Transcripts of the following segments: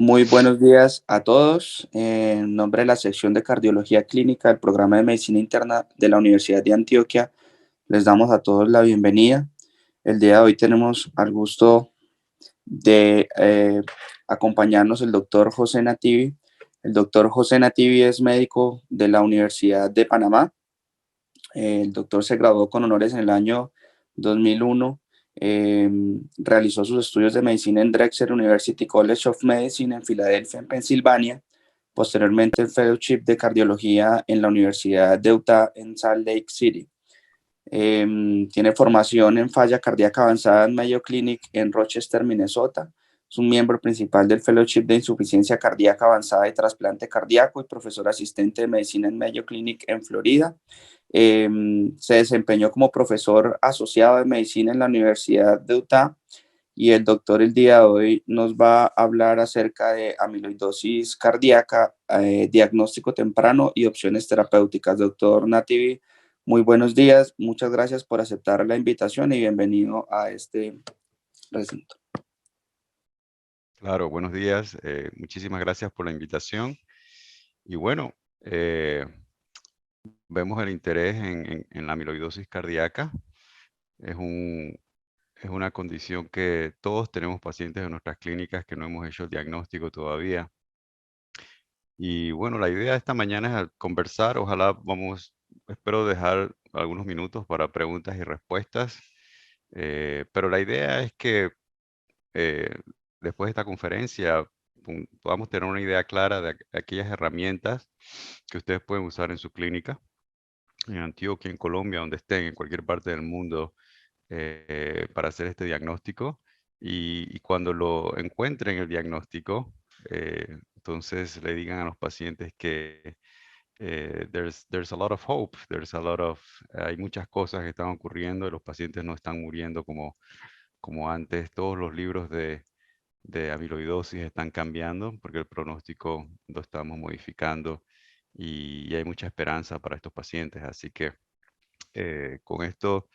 Muy buenos días a todos. En nombre de la sección de cardiología clínica del programa de medicina interna de la Universidad de Antioquia, les damos a todos la bienvenida. El día de hoy tenemos al gusto de acompañarnos el doctor José Nativi. El doctor José Nativi es médico de la Universidad de Panamá. El doctor se graduó con honores en el año 2001. Realizó sus estudios de medicina en Drexel University College of Medicine en Filadelfia, en Pensilvania. Posteriormente, el fellowship de cardiología en la Universidad de Utah en Salt Lake City. Tiene formación en falla cardíaca avanzada en Mayo Clinic en Rochester, Minnesota. Es un miembro principal del Fellowship de Insuficiencia Cardíaca Avanzada y Trasplante Cardíaco y profesor asistente de medicina en Mayo Clinic en Florida. Se desempeñó como profesor asociado de medicina en la Universidad de Utah y el doctor el día de hoy nos va a hablar acerca de amiloidosis cardíaca, diagnóstico temprano y opciones terapéuticas. Doctor Nativi, muy buenos días, muchas gracias por aceptar la invitación y bienvenido a este recinto. Claro, buenos días. Muchísimas gracias por la invitación. Y bueno, vemos el interés en la amiloidosis cardíaca. Es es una condición que todos tenemos pacientes en nuestras clínicas que no hemos hecho el diagnóstico todavía. Y bueno, la idea de esta mañana es conversar. Espero dejar algunos minutos para preguntas y respuestas. Pero la idea es que eh, después de esta conferencia podamos tener una idea clara de aquellas herramientas que ustedes pueden usar en su clínica, en Antioquia, en Colombia, donde estén, en cualquier parte del mundo, para hacer este diagnóstico. Y cuando lo encuentren el diagnóstico, entonces le digan a los pacientes que there's a lot of hope, hay muchas cosas que están ocurriendo y los pacientes no están muriendo como antes. Todos los libros de amiloidosis están cambiando porque el pronóstico lo estamos modificando y hay mucha esperanza para estos pacientes. Así que con esto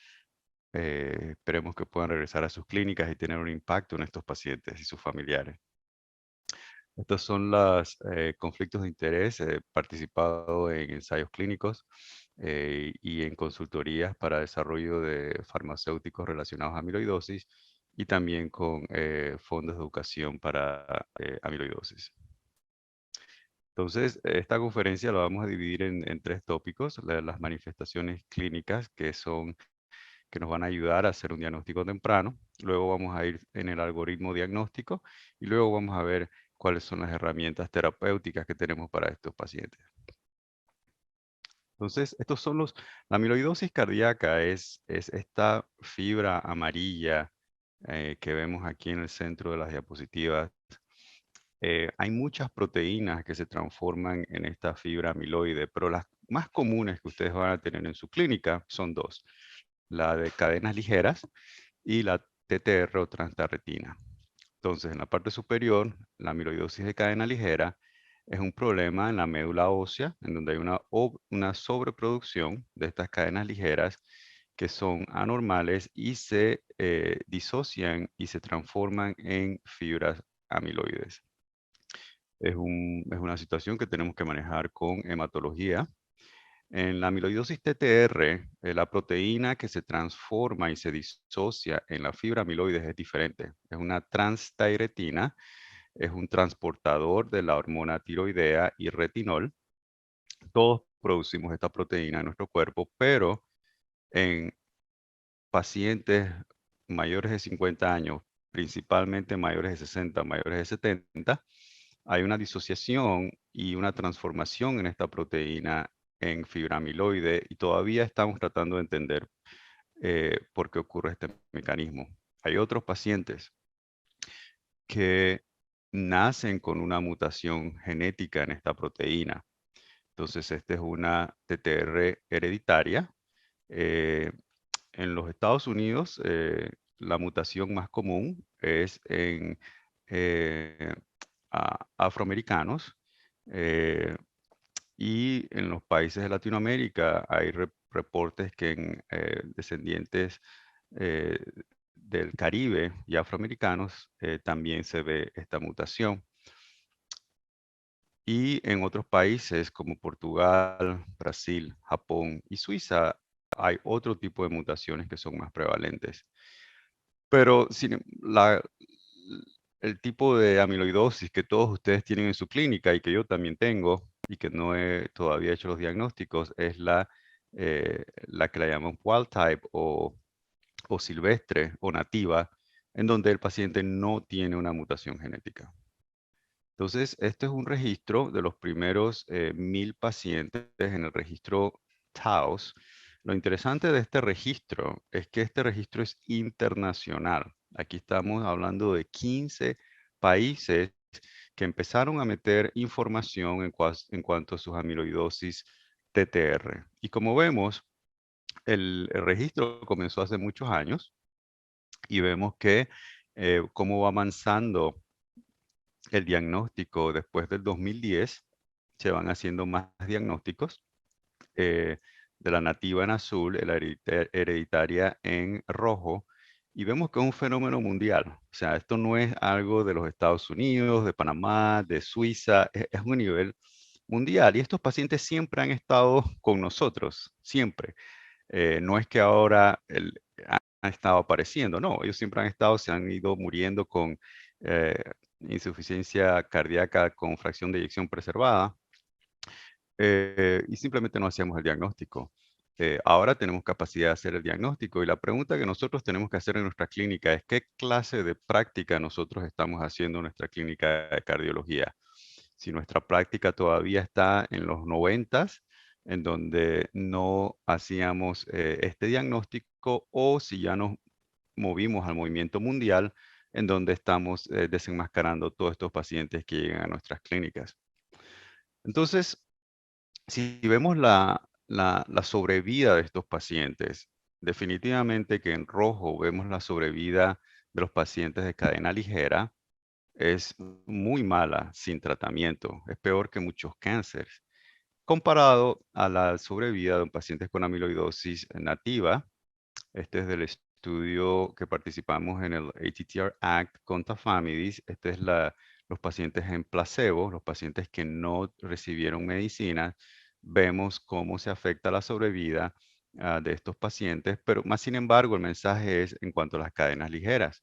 esperemos que puedan regresar a sus clínicas y tener un impacto en estos pacientes y sus familiares. Estos son los conflictos de interés. He participado en ensayos clínicos y en consultorías para desarrollo de farmacéuticos relacionados a amiloidosis y también con fondos de educación para amiloidosis. Entonces, esta conferencia la vamos a dividir en tres tópicos: las manifestaciones clínicas, que nos van a ayudar a hacer un diagnóstico temprano. Luego vamos a ir en el algoritmo diagnóstico y luego vamos a ver cuáles son las herramientas terapéuticas que tenemos para estos pacientes. Entonces, la amiloidosis cardíaca es esta fibra amarilla que vemos aquí en el centro de las diapositivas. Hay muchas proteínas que se transforman en esta fibra amiloide, pero las más comunes que ustedes van a tener en su clínica son dos: la de cadenas ligeras y la TTR o transtarretina. Entonces, en la parte superior, la amiloidosis de cadena ligera es un problema en la médula ósea, en donde hay una sobreproducción de estas cadenas ligeras que son anormales y se disocian y se transforman en fibras amiloides. Es una situación que tenemos que manejar con hematología. En la amiloidosis TTR, la proteína que se transforma y se disocia en la fibra amiloide es diferente. Es una transtiretina, es un transportador de la hormona tiroidea y retinol. Todos producimos esta proteína en nuestro cuerpo, pero en pacientes mayores de 50 años, principalmente mayores de 60, mayores de 70, hay una disociación y una transformación en esta proteína en fibra amiloide y todavía estamos tratando de entender por qué ocurre este mecanismo. Hay otros pacientes que nacen con una mutación genética en esta proteína. Entonces, esta es una TTR hereditaria. Eh, en los Estados Unidos, la mutación más común es en eh, afroamericanos, eh, y en los países de Latinoamérica hay reportes que en descendientes eh, del Caribe y afroamericanos también se ve esta mutación. Y en otros países como Portugal, Brasil, Japón y Suiza hay otro tipo de mutaciones que son más prevalentes. Pero el tipo de amiloidosis que todos ustedes tienen en su clínica y que yo también tengo y que no he todavía hecho los diagnósticos es la que la llaman wild type o silvestre o nativa, en donde el paciente no tiene una mutación genética. Entonces, este es un registro de los primeros 1000 pacientes en el registro TAOS. Lo interesante de este registro es que este registro es internacional. Aquí estamos hablando de 15 países que empezaron a meter información en cuanto a sus amiloidosis TTR. Y como vemos, el registro comenzó hace muchos años y vemos que cómo va avanzando el diagnóstico después del 2010, se van haciendo más diagnósticos eh, de la nativa en azul, la hereditaria en rojo, y vemos que es un fenómeno mundial. O sea, esto no es algo de los Estados Unidos, de Panamá, de Suiza, es un nivel mundial. Y estos pacientes siempre han estado con nosotros, siempre. No es que ahora han estado apareciendo, no, ellos siempre han estado, se han ido muriendo con eh, insuficiencia cardíaca con fracción de eyección preservada y simplemente no hacíamos el diagnóstico. Ahora tenemos capacidad de hacer el diagnóstico y la pregunta que nosotros tenemos que hacer en nuestra clínica es qué clase de práctica nosotros estamos haciendo en nuestra clínica de cardiología. Si nuestra práctica todavía está en los noventas, en donde no hacíamos este diagnóstico, o si ya nos movimos al movimiento mundial, en donde estamos desenmascarando todos estos pacientes que llegan a nuestras clínicas. Entonces, si vemos la sobrevida de estos pacientes, definitivamente que en rojo vemos la sobrevida de los pacientes de cadena ligera, es muy mala sin tratamiento, es peor que muchos cánceres, comparado a la sobrevida de pacientes con amiloidosis nativa. Este es del estudio que participamos en el ATTR Act con Tafamidis. Este es los pacientes en placebo, los pacientes que no recibieron medicina. Vemos cómo se afecta la sobrevida de estos pacientes, pero más sin embargo el mensaje es en cuanto a las cadenas ligeras.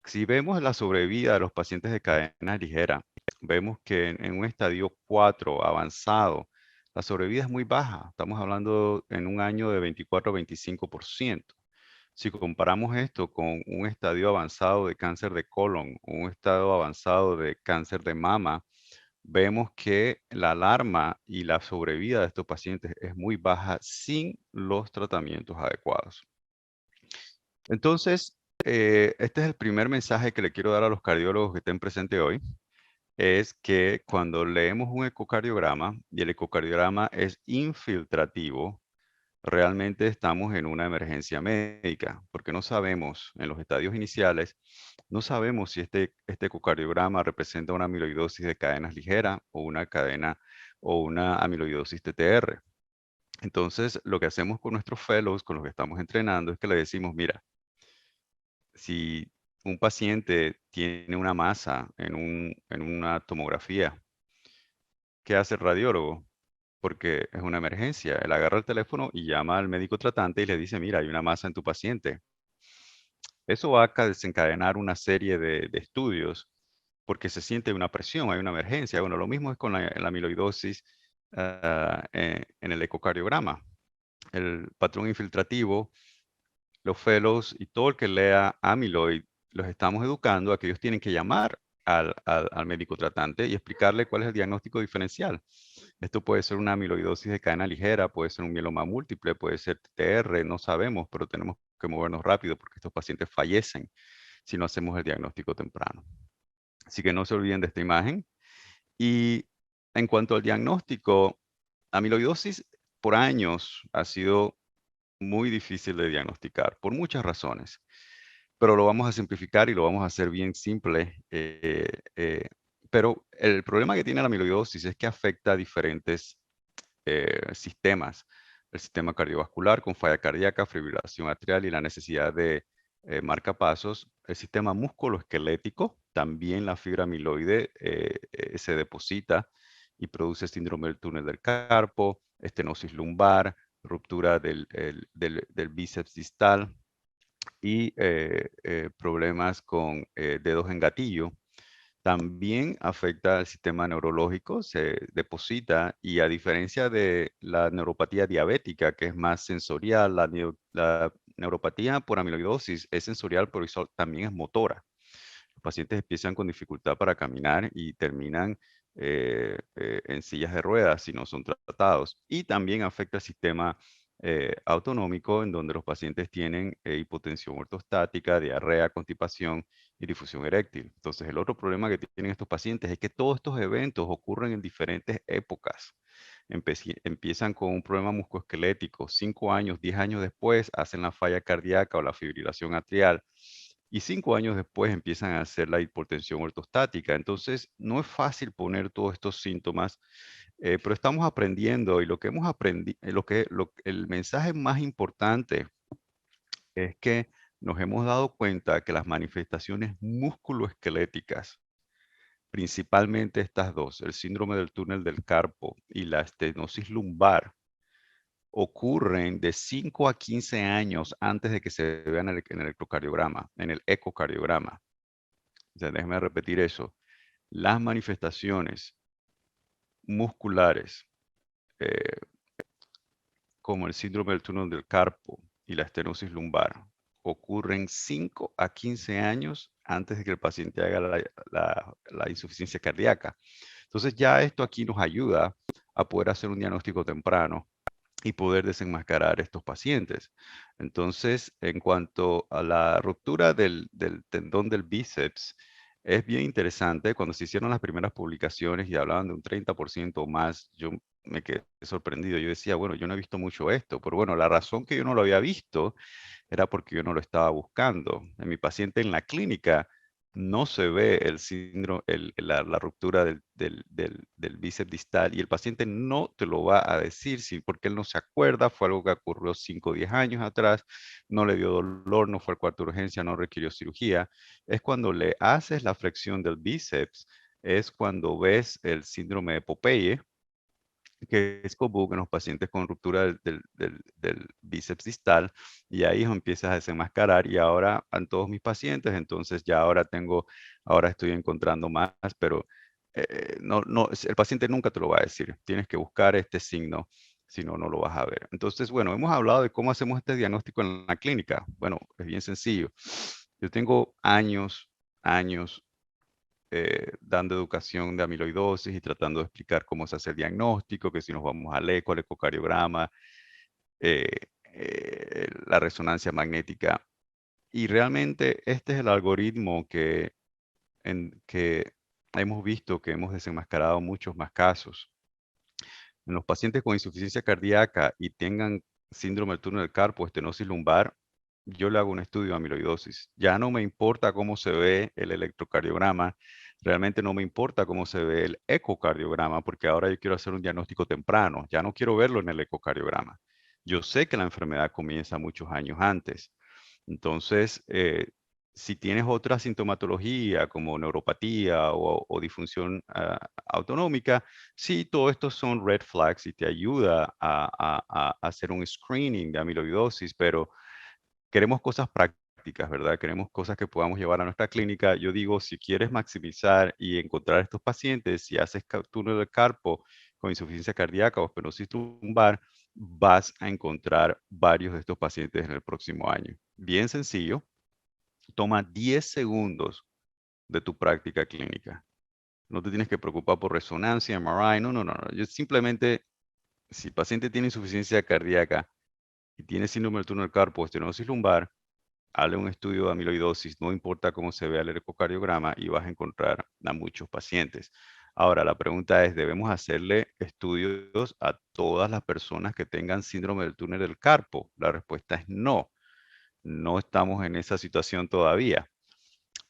Si vemos la sobrevida de los pacientes de cadena ligera, vemos que en un estadio 4 avanzado, la sobrevida es muy baja. Estamos hablando en un año de 24 a 25%. Si comparamos esto con un estadio avanzado de cáncer de colon, un estadio avanzado de cáncer de mama, vemos que la alarma y la sobrevida de estos pacientes es muy baja sin los tratamientos adecuados. Entonces, este es el primer mensaje que le quiero dar a los cardiólogos que estén presentes hoy, es que cuando leemos un ecocardiograma y el ecocardiograma es infiltrativo, realmente estamos en una emergencia médica, porque no sabemos, en los estadios iniciales, no sabemos si este ecocardiograma representa una amiloidosis de cadenas ligeras o una cadena o una amiloidosis TTR. Entonces, lo que hacemos con nuestros fellows, con los que estamos entrenando, es que le decimos, mira, si un paciente tiene una masa en una tomografía, ¿qué hace el radiólogo? Porque es una emergencia. Él agarra el teléfono y llama al médico tratante y le dice, mira, hay una masa en tu paciente. Eso va a desencadenar una serie de estudios porque se siente una presión, hay una emergencia. Bueno, lo mismo es con la amiloidosis en el ecocardiograma. El patrón infiltrativo, los fellows y todo el que lea amyloid, los estamos educando a que ellos tienen que llamar al médico tratante y explicarle cuál es el diagnóstico diferencial. Esto puede ser una amiloidosis de cadena ligera, puede ser un mieloma múltiple, puede ser TTR, no sabemos, pero tenemos que movernos rápido porque estos pacientes fallecen si no hacemos el diagnóstico temprano. Así que no se olviden de esta imagen. Y en cuanto al diagnóstico, amiloidosis por años ha sido muy difícil de diagnosticar por muchas razones, pero lo vamos a simplificar y lo vamos a hacer bien simple. Pero el problema que tiene la amiloidosis es que afecta a diferentes sistemas. El sistema cardiovascular con falla cardíaca, fibrilación atrial y la necesidad de marcapasos, el sistema musculoesquelético, también la fibra amiloide se deposita y produce síndrome del túnel del carpo, estenosis lumbar, ruptura del bíceps distal y problemas con dedos en gatillo. También afecta al sistema neurológico, se deposita y a diferencia de la neuropatía diabética, que es más sensorial, la neuropatía por amiloidosis es sensorial, pero también es motora. Los pacientes empiezan con dificultad para caminar y terminan en sillas de ruedas si no son tratados. Y también afecta el sistema autonómico, en donde los pacientes tienen hipotensión ortostática, diarrea, constipación y difusión eréctil. Entonces, el otro problema que tienen estos pacientes es que todos estos eventos ocurren en diferentes épocas. Empiezan con un problema musculoesquelético, 5 años, 10 años después hacen la falla cardíaca o la fibrilación atrial y 5 años después empiezan a hacer la hipotensión ortostática. Entonces, no es fácil poner todos estos síntomas, pero estamos aprendiendo y lo que hemos aprendido, el mensaje más importante es que nos hemos dado cuenta que las manifestaciones musculoesqueléticas, principalmente estas dos, el síndrome del túnel del carpo y la estenosis lumbar, ocurren de 5 a 15 años antes de que se vean en el electrocardiograma, en el ecocardiograma. O sea, déjeme repetir eso. Las manifestaciones musculares, eh, como el síndrome del túnel del carpo y la estenosis lumbar, ocurren 5 a 15 años antes de que el paciente haga la insuficiencia cardíaca. Entonces ya esto aquí nos ayuda a poder hacer un diagnóstico temprano y poder desenmascarar estos pacientes. Entonces, en cuanto a la ruptura del tendón del bíceps, es bien interesante. Cuando se hicieron las primeras publicaciones y hablaban de un 30% o más, yo me quedé sorprendido. Yo decía, bueno, yo no he visto mucho esto, pero bueno, la razón que yo no lo había visto era porque yo no lo estaba buscando. En mi paciente en la clínica no se ve el síndrome, la ruptura del bíceps distal y el paciente no te lo va a decir porque él no se acuerda, fue algo que ocurrió 5 o 10 años atrás, no le dio dolor, no fue al cuarto de urgencia, no requirió cirugía. Es cuando le haces la flexión del bíceps, es cuando ves el síndrome de Popeye, que es común en los pacientes con ruptura del bíceps distal, y ahí empiezas a desenmascarar, y ahora en todos mis pacientes, entonces ya ahora estoy encontrando más, pero el paciente nunca te lo va a decir, tienes que buscar este signo, si no, no lo vas a ver. Entonces, bueno, hemos hablado de cómo hacemos este diagnóstico en la clínica. Bueno, es bien sencillo. Yo tengo años dando educación de amiloidosis y tratando de explicar cómo se hace el diagnóstico, que si nos vamos al eco, al ecocardiograma, eh, la resonancia magnética. Y realmente este es el algoritmo que hemos visto que hemos desenmascarado muchos más casos. En los pacientes con insuficiencia cardíaca y tengan síndrome del túnel del carpo, estenosis lumbar, yo le hago un estudio de amiloidosis. Ya no me importa cómo se ve el electrocardiograma, realmente no me importa cómo se ve el ecocardiograma, porque ahora yo quiero hacer un diagnóstico temprano, ya no quiero verlo en el ecocardiograma. Yo sé que la enfermedad comienza muchos años antes. Entonces, si tienes otra sintomatología como neuropatía o disfunción autonómica, sí, todo esto son red flags y te ayuda a hacer un screening de amiloidosis, pero queremos cosas prácticas, ¿verdad? Queremos cosas que podamos llevar a nuestra clínica. Yo digo, si quieres maximizar y encontrar estos pacientes, si haces túnel de carpo con insuficiencia cardíaca o estenosis lumbar, vas a encontrar varios de estos pacientes en el próximo año. Bien sencillo, toma 10 segundos de tu práctica clínica. No te tienes que preocupar por resonancia, MRI, no. Yo simplemente, si el paciente tiene insuficiencia cardíaca y tiene síndrome del túnel carpo o estenosis lumbar, hazle un estudio de amiloidosis, no importa cómo se vea el ecocardiograma y vas a encontrar a muchos pacientes. Ahora, la pregunta es, ¿debemos hacerle estudios a todas las personas que tengan síndrome del túnel del carpo? La respuesta es no. No estamos en esa situación todavía.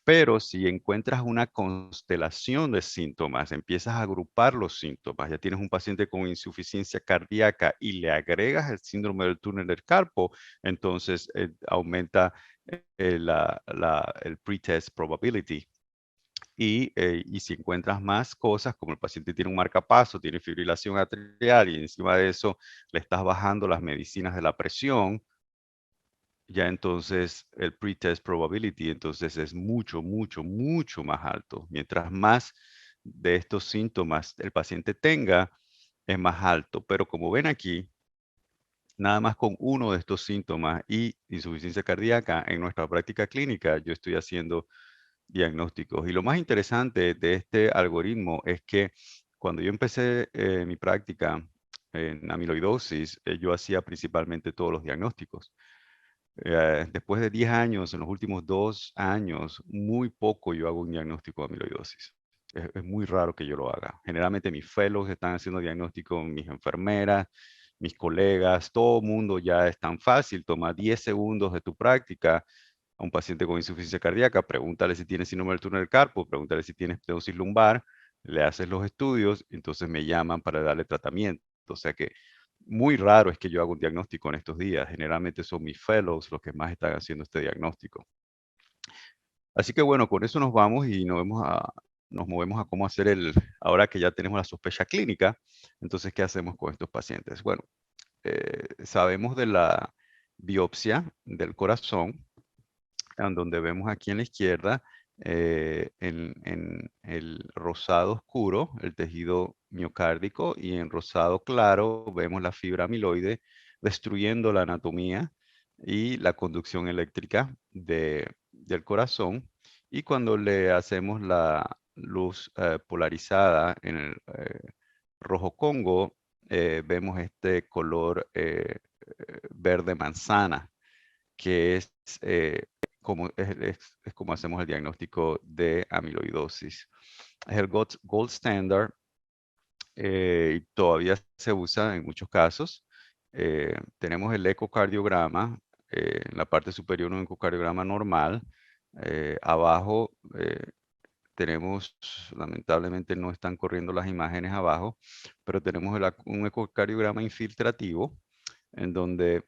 Pero si encuentras una constelación de síntomas, empiezas a agrupar los síntomas, ya tienes un paciente con insuficiencia cardíaca y le agregas el síndrome del túnel del carpo, entonces aumenta el pretest probability. Y si encuentras más cosas, como el paciente tiene un marcapaso, tiene fibrilación atrial y encima de eso le estás bajando las medicinas de la presión, ya entonces el pretest probability entonces es mucho, mucho, mucho más alto. Mientras más de estos síntomas el paciente tenga, es más alto. Pero como ven aquí, nada más con uno de estos síntomas y insuficiencia cardíaca en nuestra práctica clínica, yo estoy haciendo diagnósticos. Y lo más interesante de este algoritmo es que cuando yo empecé mi práctica en amiloidosis, yo hacía principalmente todos los diagnósticos. Después de 10 años, en los últimos 2 años, muy poco yo hago un diagnóstico de amiloidosis. Es muy raro que yo lo haga. Generalmente mis fellows están haciendo diagnóstico, mis enfermeras, mis colegas, todo el mundo ya es tan fácil. Toma 10 segundos de tu práctica a un paciente con insuficiencia cardíaca, pregúntale si tiene síndrome del túnel del carpo, pregúntale si tiene estenosis lumbar, le haces los estudios, entonces me llaman para darle tratamiento. O sea que muy raro es que yo haga un diagnóstico en estos días. Generalmente son mis fellows los que más están haciendo este diagnóstico. Así que bueno, con eso nos vamos y nos movemos a cómo hacer ahora que ya tenemos la sospecha clínica, entonces, ¿qué hacemos con estos pacientes? Bueno, sabemos de la biopsia del corazón, en donde vemos aquí en la izquierda, en el rosado oscuro, el tejido miocárdico, y en rosado claro vemos la fibra amiloide destruyendo la anatomía y la conducción eléctrica del corazón. Y cuando le hacemos la luz polarizada en el rojo Congo, vemos este color verde manzana, que es es como hacemos el diagnóstico de amiloidosis. Es el gold standard y todavía se usa en muchos casos. Tenemos el ecocardiograma, en la parte superior un ecocardiograma normal. Abajo tenemos, lamentablemente no están corriendo las imágenes abajo, pero tenemos un ecocardiograma infiltrativo en donde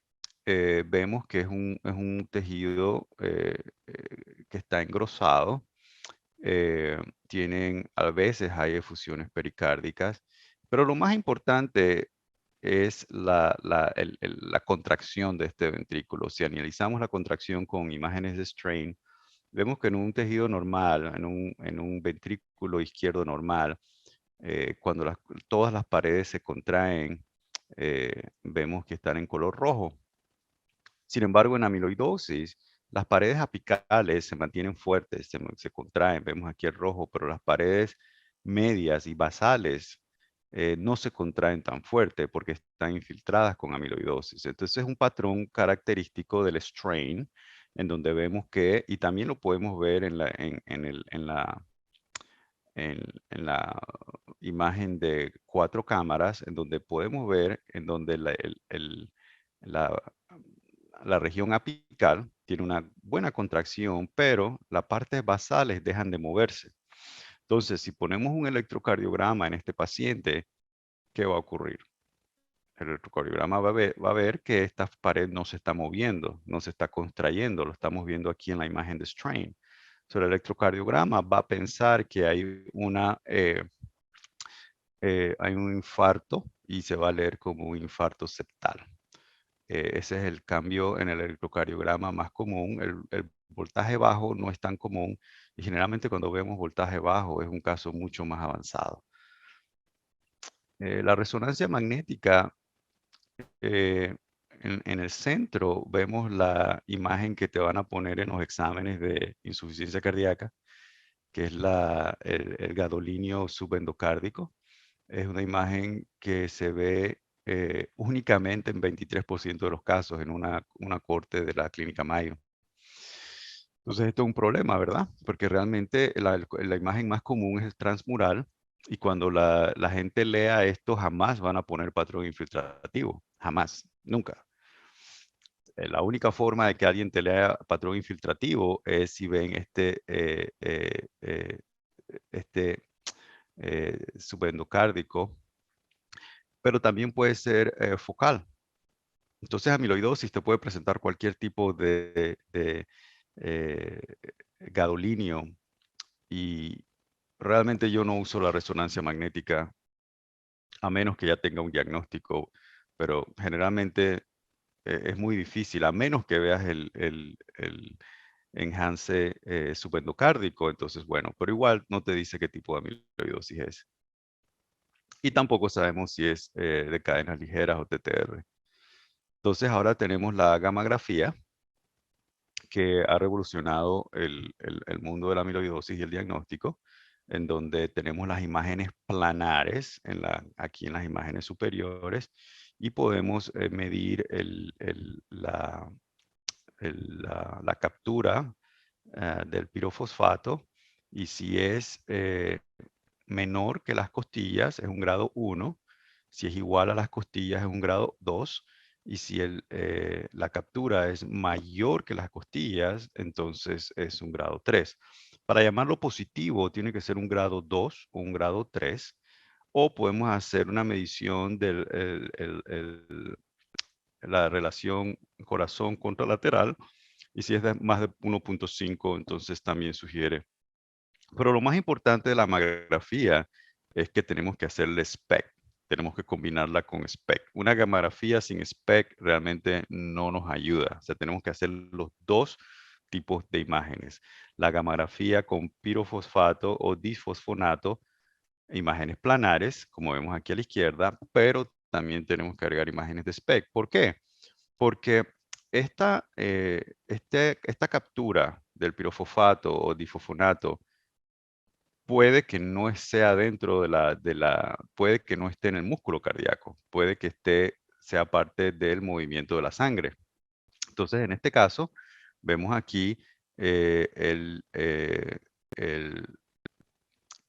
vemos que es un tejido que está engrosado. eh, a veces hay efusiones pericárdicas, pero lo más importante es la contracción de este ventrículo. Si analizamos la contracción con imágenes de strain, vemos que en un tejido normal, en un ventrículo izquierdo normal, cuando todas las paredes se contraen, vemos que están en color rojo. Sin embargo, en amiloidosis, las paredes apicales se mantienen fuertes, se contraen, vemos aquí el rojo, pero las paredes medias y basales no se contraen tan fuerte porque están infiltradas con amiloidosis. Entonces es un patrón característico del strain, en donde vemos que, y también lo podemos ver en la imagen de 4 cámaras, en donde podemos ver en donde la, la región apical tiene una buena contracción, pero las partes basales dejan de moverse. Entonces, si ponemos un electrocardiograma en este paciente, ¿qué va a ocurrir? El electrocardiograma va a ver que esta pared no se está moviendo, no se está contrayendo, lo estamos viendo aquí en la imagen de strain. So, el electrocardiograma va a pensar que hay un infarto y se va a leer como un infarto septal. Ese es el cambio en el electrocardiograma más común. El voltaje bajo no es tan común y generalmente cuando vemos voltaje bajo es un caso mucho más avanzado. La resonancia magnética, eh, en el centro vemos la imagen que te van a poner en los exámenes de insuficiencia cardíaca, que es el gadolinio subendocárdico. Es una imagen que se ve únicamente en 23% de los casos en una corte de la Clínica Mayo. Entonces, esto es un problema, ¿verdad? Porque realmente la imagen más común es el transmural y cuando la gente lea esto jamás van a poner patrón infiltrativo, jamás, nunca. la única forma de que alguien te lea patrón infiltrativo es si ven este subendocárdico, pero también puede ser focal. Entonces, amiloidosis te puede presentar cualquier tipo de eh, gadolinio, y realmente yo no uso la resonancia magnética a menos que ya tenga un diagnóstico, pero generalmente es muy difícil, a menos que veas el enhance subendocárdico. Entonces, bueno, pero igual no te dice qué tipo de amiloidosis es. Y tampoco sabemos si es de cadenas ligeras o TTR. Entonces, ahora tenemos la gammagrafía, que ha revolucionado el mundo de la amiloidosis y el diagnóstico, en donde tenemos las imágenes planares aquí en las imágenes superiores, y podemos medir la captura del pirofosfato, y si es menor que las costillas es un grado 1, si es igual a las costillas es un grado 2, y si la captura es mayor que las costillas, entonces es un grado 3. Para llamarlo positivo tiene que ser un grado 2 o un grado 3, o podemos hacer una medición de la relación corazón contralateral, y si es de más de 1.5, entonces también sugiere. Pero lo más importante de la mamografía es que tenemos que hacerle SPECT. Tenemos que combinarla con SPECT. Una gamografía sin SPECT realmente no nos ayuda. O sea, tenemos que hacer los dos tipos de imágenes. La gamografía con pirofosfato o disfosfonato, imágenes planares, como vemos aquí a la izquierda, pero también tenemos que agregar imágenes de SPECT. ¿Por qué? Porque esta captura del pirofosfato o difosfonato puede que no sea dentro puede que no esté en el músculo cardíaco, puede que sea parte del movimiento de la sangre. Entonces, en este caso, vemos aquí eh, el, eh, el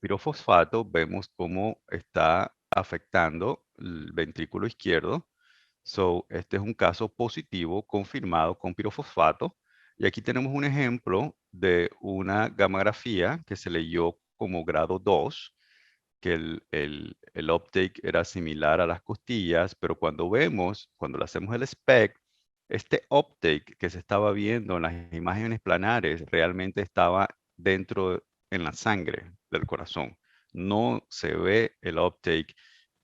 pirofosfato, vemos cómo está afectando el ventrículo izquierdo. So, este es un caso positivo confirmado con pirofosfato. Y aquí tenemos un ejemplo de una gamografía que se leyó como grado 2, que el uptake era similar a las costillas, pero cuando le hacemos el SPECT, este uptake que se estaba viendo en las imágenes planares realmente estaba dentro en la sangre del corazón. No se ve el uptake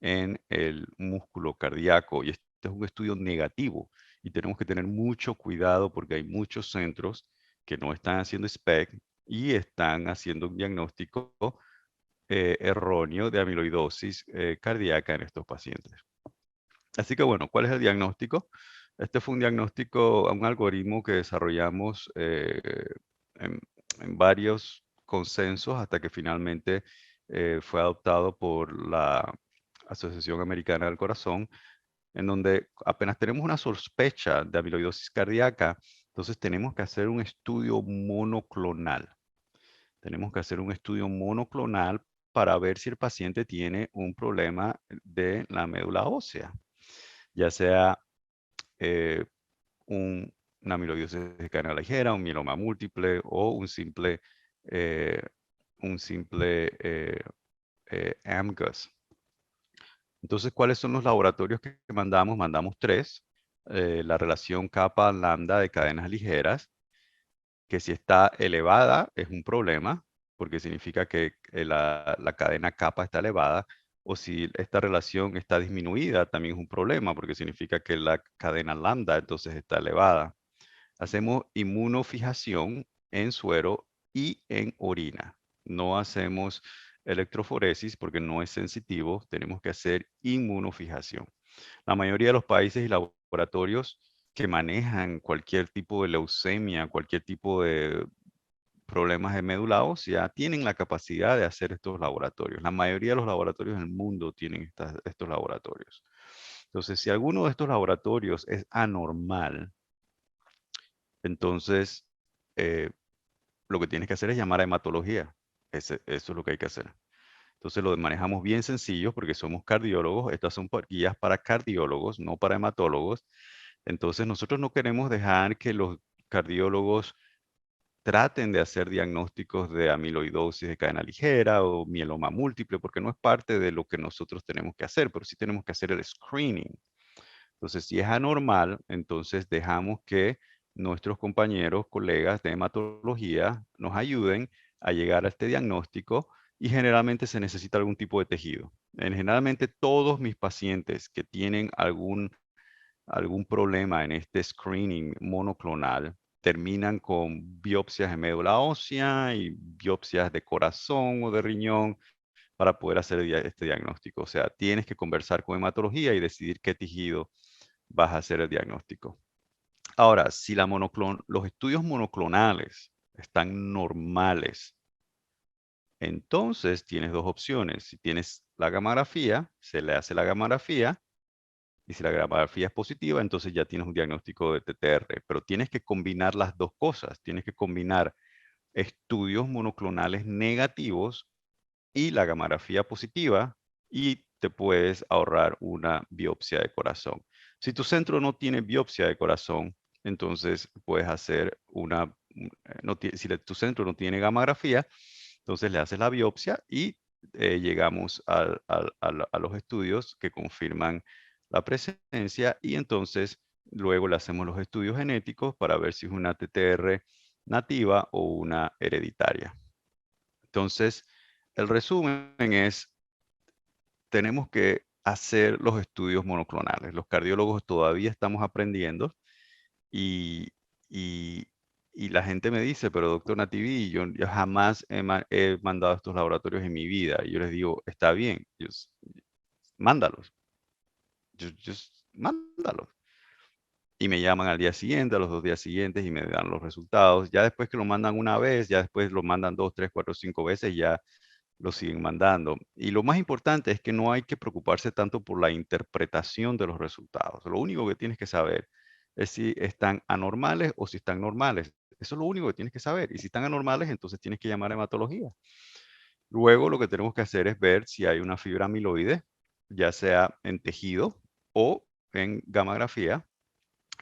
en el músculo cardíaco, y este es un estudio negativo, y tenemos que tener mucho cuidado porque hay muchos centros que no están haciendo SPECT y están haciendo un diagnóstico erróneo de amiloidosis cardíaca en estos pacientes. Así que bueno, ¿cuál es el diagnóstico? Este fue un diagnóstico, un algoritmo que desarrollamos en, en varios consensos hasta que finalmente fue adoptado por la Asociación Americana del Corazón, en donde apenas tenemos una sospecha de amiloidosis cardíaca, entonces tenemos que hacer un estudio monoclonal. Tenemos que hacer un estudio monoclonal para ver si el paciente tiene un problema de la médula ósea, ya sea eh, una amiloidosis de cadena ligera, un mieloma múltiple o eh, un simple AMGUS. Entonces, ¿cuáles son los laboratorios que mandamos? Mandamos 3. La relación kappa-lambda de cadenas ligeras, que si está elevada es un problema, porque significa que la cadena kappa está elevada, o si esta relación está disminuida, también es un problema, porque significa que la cadena lambda entonces está elevada. Hacemos inmunofijación en suero y en orina. No hacemos electroforesis porque no es sensitivo, tenemos que hacer inmunofijación. La mayoría de los países y laboratorios que manejan cualquier tipo de leucemia, cualquier tipo de problemas de médula ósea, tienen la capacidad de hacer estos laboratorios. La mayoría de los laboratorios del mundo tienen estos laboratorios. Entonces, si alguno de estos laboratorios es anormal, entonces eh, lo que tienes que hacer es llamar a hematología. Eso es lo que hay que hacer. Entonces lo manejamos bien sencillo porque somos cardiólogos. Estas son guías para cardiólogos, no para hematólogos. Entonces, nosotros no queremos dejar que los cardiólogos traten de hacer diagnósticos de amiloidosis de cadena ligera o mieloma múltiple, porque no es parte de lo que nosotros tenemos que hacer, pero sí tenemos que hacer el screening. Entonces, si es anormal, entonces dejamos que nuestros compañeros, colegas de hematología nos ayuden a llegar a este diagnóstico y generalmente se necesita algún tipo de tejido. Generalmente todos mis pacientes que tienen algún problema en este screening monoclonal terminan con biopsias de médula ósea y biopsias de corazón o de riñón para poder hacer este diagnóstico. O sea, tienes que conversar con hematología y decidir qué tejido vas a hacer el diagnóstico. Ahora, si los estudios monoclonales están normales, entonces tienes dos opciones. Si tienes la gamografía, se le hace la gamografía, y si la gamografía es positiva, entonces ya tienes un diagnóstico de TTR. Pero tienes que combinar las dos cosas. Tienes que combinar estudios monoclonales negativos y la gamografía positiva y te puedes ahorrar una biopsia de corazón. Si tu centro no tiene biopsia de corazón, entonces puedes hacer si tu centro no tiene gamografía, entonces le haces la biopsia y llegamos a los estudios que confirman la presencia y entonces luego le hacemos los estudios genéticos para ver si es una TTR nativa o una hereditaria. Entonces, el resumen es, tenemos que hacer los estudios monoclonales. Los cardiólogos todavía estamos aprendiendo y, y- y la gente me dice, pero doctor Nativi, yo jamás he mandado estos laboratorios en mi vida. Y yo les digo, está bien, mándalos, mándalos. Y me llaman al día siguiente, a los 2 días siguientes y me dan los resultados. Ya después que lo mandan una vez, ya después lo mandan 2, 3, 4, 5 veces, ya lo siguen mandando. Y lo más importante es que no hay que preocuparse tanto por la interpretación de los resultados. Lo único que tienes que saber es si están anormales o si están normales. Eso es lo único que tienes que saber. Y si están anormales, entonces tienes que llamar a hematología. Luego lo que tenemos que hacer es ver si hay una fibra amiloide, ya sea en tejido o en gamografía,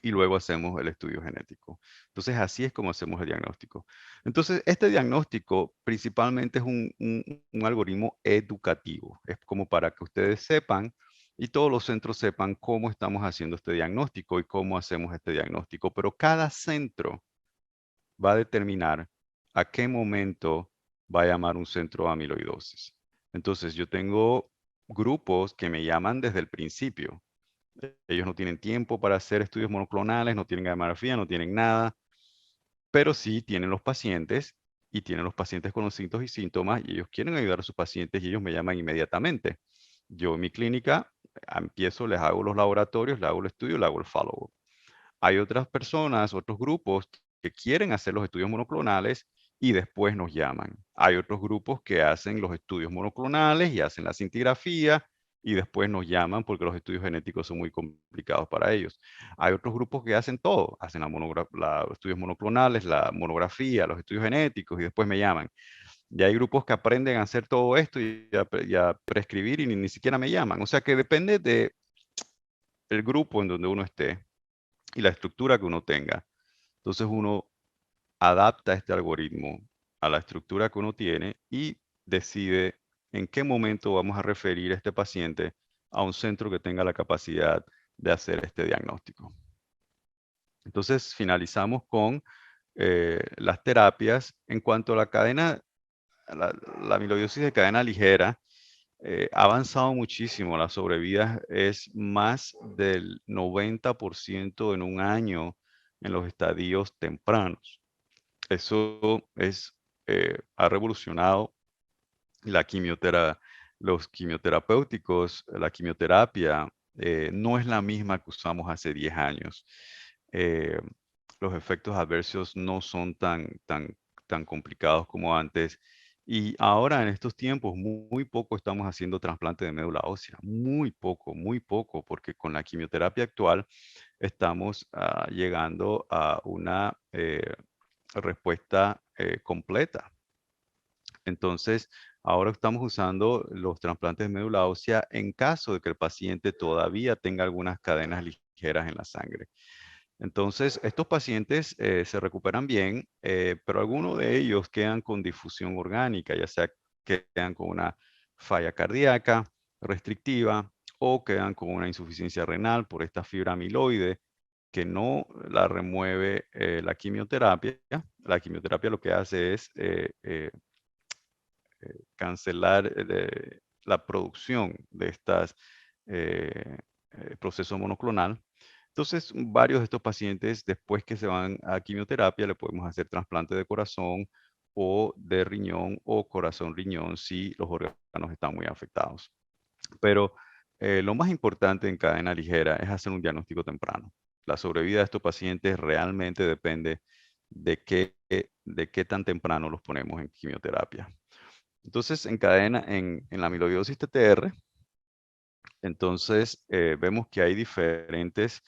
y luego hacemos el estudio genético. Entonces, así es como hacemos el diagnóstico. Entonces, este diagnóstico principalmente es un algoritmo educativo. Es como para que ustedes sepan y todos los centros sepan cómo estamos haciendo este diagnóstico y cómo hacemos este diagnóstico. Pero cada centro va a determinar a qué momento va a llamar un centro a amiloidosis. Entonces, yo tengo grupos que me llaman desde el principio. Ellos no tienen tiempo para hacer estudios monoclonales, no tienen gamografía, no tienen nada, pero sí tienen los pacientes y tienen los pacientes con los síntomas y síntomas y ellos quieren ayudar a sus pacientes y ellos me llaman inmediatamente. Yo en mi clínica empiezo, les hago los laboratorios, les hago el estudio, les hago el follow-up. Hay otras personas, otros grupos que quieren hacer los estudios monoclonales y después nos llaman. Hay otros grupos que hacen los estudios monoclonales y hacen la cintigrafía y después nos llaman porque los estudios genéticos son muy complicados para ellos. Hay otros grupos que hacen todo, hacen los estudios monoclonales, la monografía, los estudios genéticos y después me llaman. Y hay grupos que aprenden a hacer todo esto y a prescribir y ni siquiera me llaman. O sea que depende del grupo en donde uno esté y la estructura que uno tenga. Entonces uno adapta este algoritmo a la estructura que uno tiene y decide en qué momento vamos a referir a este paciente a un centro que tenga la capacidad de hacer este diagnóstico. Entonces finalizamos con las terapias. En cuanto a la cadena, la amiloidosis de cadena ligera, ha avanzado muchísimo. La sobrevida es más del 90% en un año en los estadios tempranos. Eso ha revolucionado la los quimioterapéuticos, la quimioterapia, no es la misma que usamos hace 10 años. Eh, los efectos adversos no son tan complicados como antes. Y ahora en estos tiempos, muy poco estamos haciendo trasplante de médula ósea. Muy poco, porque con la quimioterapia actual estamos llegando a una respuesta completa. Entonces, ahora estamos usando los trasplantes de médula ósea en caso de que el paciente todavía tenga algunas cadenas ligeras en la sangre. Entonces, estos pacientes se recuperan bien, pero algunos de ellos quedan con difusión orgánica, ya sea que quedan con una falla cardíaca restrictiva o quedan con una insuficiencia renal por esta fibra amiloide que no la remueve la quimioterapia. La quimioterapia lo que hace es cancelar la producción de estas procesos monoclonal. Entonces, varios de estos pacientes, después que se van a quimioterapia, le podemos hacer trasplante de corazón o de riñón o corazón-riñón si los órganos están muy afectados. Pero lo más importante en cadena ligera es hacer un diagnóstico temprano. La sobrevida de estos pacientes realmente depende de qué tan temprano los ponemos en quimioterapia. Entonces, en la amiloidosis TTR, entonces vemos que hay diferentes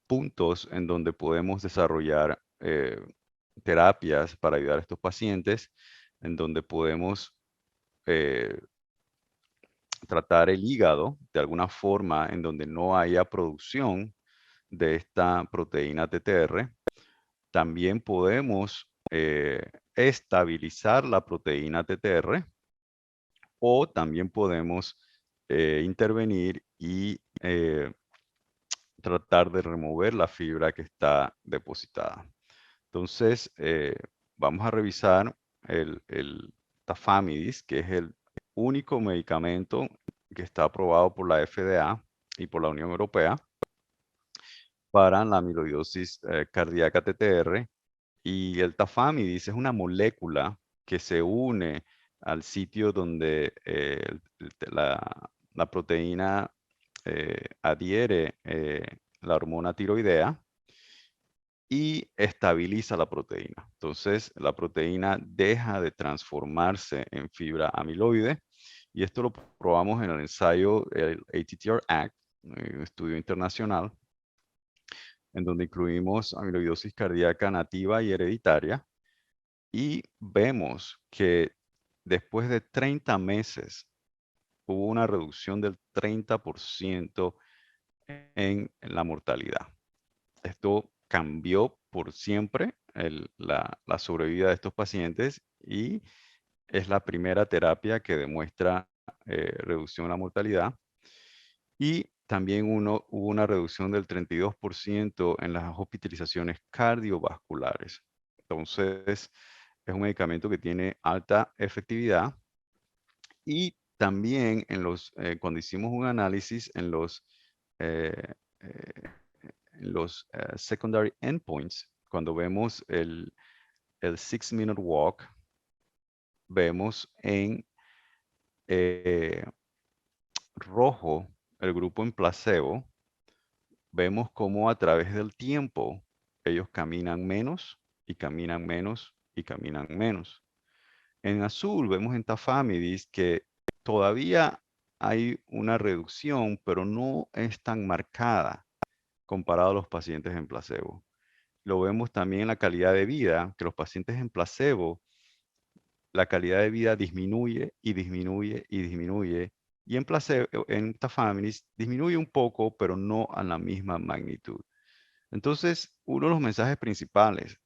puntos en donde podemos desarrollar terapias para ayudar a estos pacientes, en donde podemos eh, tratar el hígado de alguna forma en donde no haya producción de esta proteína TTR. También podemos estabilizar la proteína TTR o también podemos intervenir y tratar de remover la fibra que está depositada. Entonces, vamos a revisar el Tafamidis, que es el único medicamento que está aprobado por la FDA y por la Unión Europea para la amiloidosis cardíaca TTR. Y el Tafamidis es una molécula que se une al sitio donde la proteína adhiere la hormona tiroidea y estabiliza la proteína. Entonces, la proteína deja de transformarse en fibra amiloide y esto lo probamos en el ensayo, el ATTR-ACT, un estudio internacional, en donde incluimos amiloidosis cardíaca nativa y hereditaria y vemos que después de 30 meses hubo una reducción del 30% en la mortalidad. Esto cambió por siempre la sobrevida de estos pacientes y es la primera terapia que demuestra reducción en la mortalidad. Y también hubo una reducción del 32% en las hospitalizaciones cardiovasculares. Entonces, es un medicamento que tiene alta efectividad y también cuando hicimos un análisis eh, eh, en los secondary endpoints, cuando vemos el 6-minute walk, vemos en eh, rojo el grupo en placebo, vemos cómo a través del tiempo ellos caminan menos y caminan menos y caminan menos. En azul vemos en Tafamidis que todavía hay una reducción, pero no es tan marcada comparado a los pacientes en placebo. Lo vemos también en la calidad de vida, que los pacientes en placebo, la calidad de vida disminuye y disminuye y disminuye. Y en placebo, en Tafamidis disminuye un poco, pero no a la misma magnitud. Entonces, uno de los mensajes principales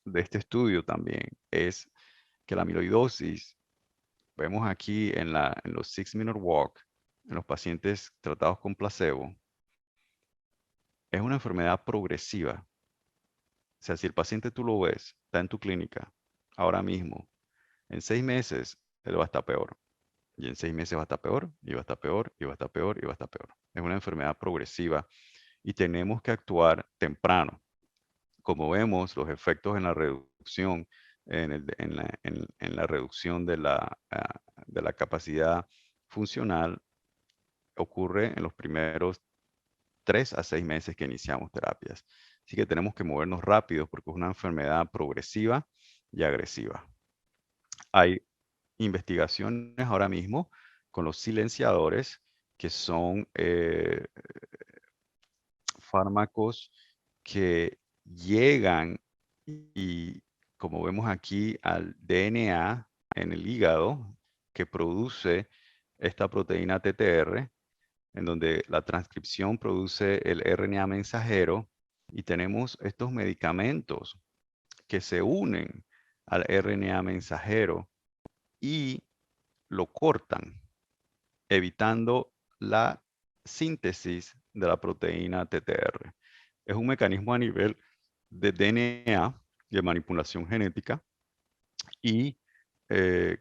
de este estudio también es que la amiloidosis, vemos aquí en los 6-minute walk, en los pacientes tratados con placebo, es una enfermedad progresiva. O sea, si el paciente tú lo ves, está en tu clínica, ahora mismo, en 6 meses, él va a estar peor. Y en 6 meses va a estar peor, y va a estar peor, y va a estar peor, y va a estar peor. Es una enfermedad progresiva y tenemos que actuar temprano. Como vemos, los efectos en la reducción, en la reducción de la capacidad funcional ocurre en los primeros 3 a 6 meses que iniciamos terapias. Así que tenemos que movernos rápido porque es una enfermedad progresiva y agresiva. Hay investigaciones ahora mismo con los silenciadores, que son fármacos que llegan y, como vemos aquí, al DNA en el hígado que produce esta proteína TTR. en donde la transcripción produce el RNA mensajero y tenemos estos medicamentos que se unen al RNA mensajero y lo cortan, evitando la síntesis de la proteína TTR. Es un mecanismo a nivel de DNA, de manipulación genética, y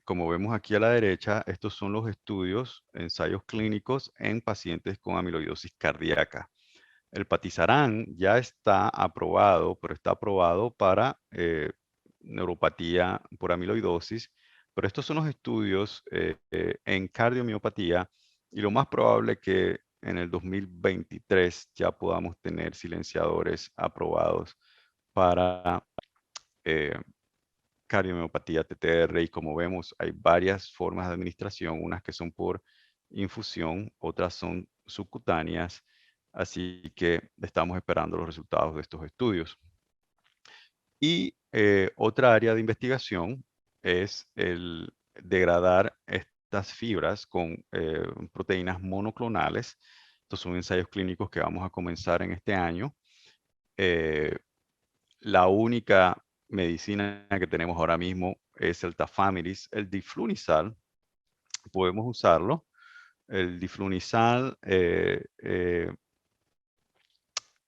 como vemos aquí a la derecha, estos son los estudios, ensayos clínicos en pacientes con amiloidosis cardíaca. El patizarán ya está aprobado, pero está aprobado para neuropatía por amiloidosis, pero estos son los estudios en cardiomiopatía y lo más probable que en el 2023 ya podamos tener silenciadores aprobados para eh, cardiomiopatía TTR, y como vemos hay varias formas de administración, unas que son por infusión, otras son subcutáneas, así que estamos esperando los resultados de estos estudios. Y otra área de investigación es el degradar estas fibras con proteínas monoclonales. Estos son ensayos clínicos que vamos a comenzar en este año. La única medicina que tenemos ahora mismo es el tafamidis. El diflunisal, podemos usarlo. El diflunisal,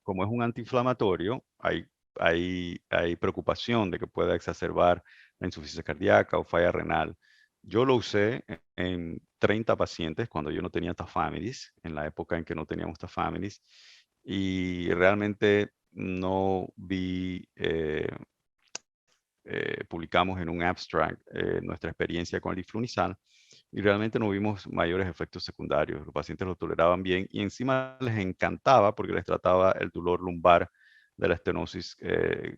como es un antiinflamatorio, hay preocupación de que pueda exacerbar la insuficiencia cardíaca o falla renal. Yo lo usé en 30 pacientes cuando yo no tenía tafamidis, en la época en que no teníamos tafamidis, y realmente no vi publicamos en un abstract nuestra experiencia con el diflunisal y realmente no vimos mayores efectos secundarios. Los pacientes lo toleraban bien y encima les encantaba porque les trataba el dolor lumbar de la estenosis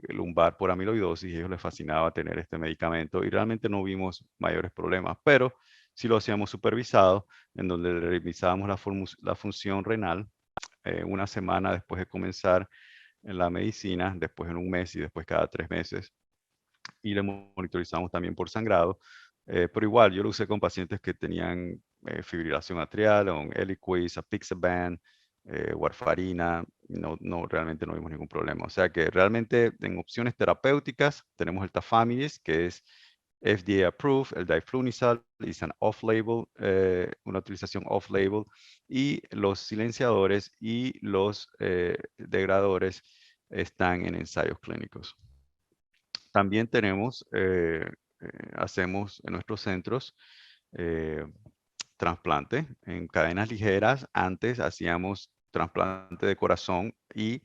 lumbar por amiloidosis y a ellos les fascinaba tener este medicamento y realmente no vimos mayores problemas, pero sí lo hacíamos supervisado en donde le revisábamos la función renal una semana después de comenzar en la medicina, después en un mes y después cada 3 meses y le monitorizamos también por sangrado. Pero igual, yo lo usé con pacientes que tenían fibrilación atrial, con Eliquis, apixaban, warfarina, realmente no vimos ningún problema. O sea que realmente en opciones terapéuticas tenemos el tafamidis, que es FDA approved, el diflunisal es una utilización off-label, y los silenciadores y los degradadores están en ensayos clínicos. También tenemos, hacemos en nuestros centros eh, trasplante en cadenas ligeras. Antes hacíamos trasplante de corazón y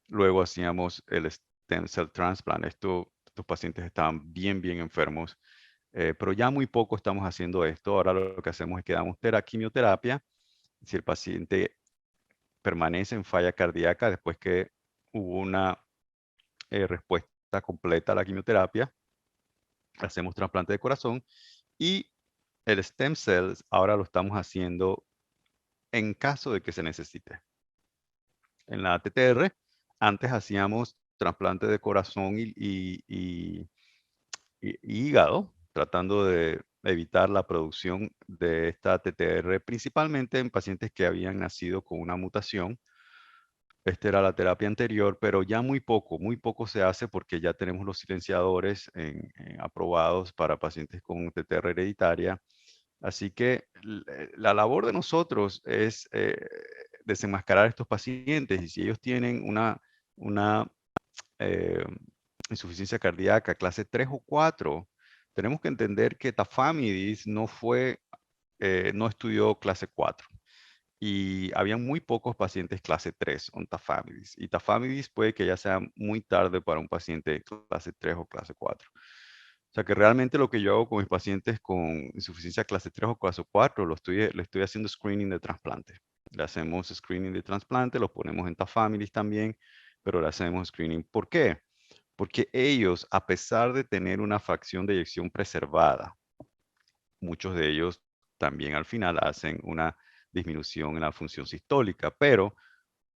luego hacíamos el stem cell transplant. Estos pacientes estaban bien, bien enfermos, pero ya muy poco estamos haciendo esto. Ahora lo que hacemos es que damos quimioterapia. Si el paciente permanece en falla cardíaca después que hubo una respuesta completa a la quimioterapia, hacemos trasplante de corazón y el stem cells ahora lo estamos haciendo en caso de que se necesite. En la TTR, antes hacíamos trasplante de corazón y hígado, tratando de evitar la producción de esta TTR, principalmente en pacientes que habían nacido con una mutación. Esta era la terapia anterior, pero ya muy poco se hace porque ya tenemos los silenciadores aprobados para pacientes con TTR hereditaria. Así que la labor de nosotros es desenmascarar a estos pacientes y si ellos tienen una eh, insuficiencia cardíaca clase 3 o 4, tenemos que entender que tafamidis no estudió clase 4 y había muy pocos pacientes clase 3 on tafamidis. Y tafamidis puede que ya sea muy tarde para un paciente clase 3 o clase 4. O sea que realmente lo que yo hago con mis pacientes con insuficiencia clase 3 o clase 4, le estoy haciendo screening de trasplante. Le hacemos screening de trasplante, los ponemos en tafamidis también, pero le hacemos screening. ¿Por qué? Porque ellos, a pesar de tener una fracción de eyección preservada, muchos de ellos también al final hacen una disminución en la función sistólica, pero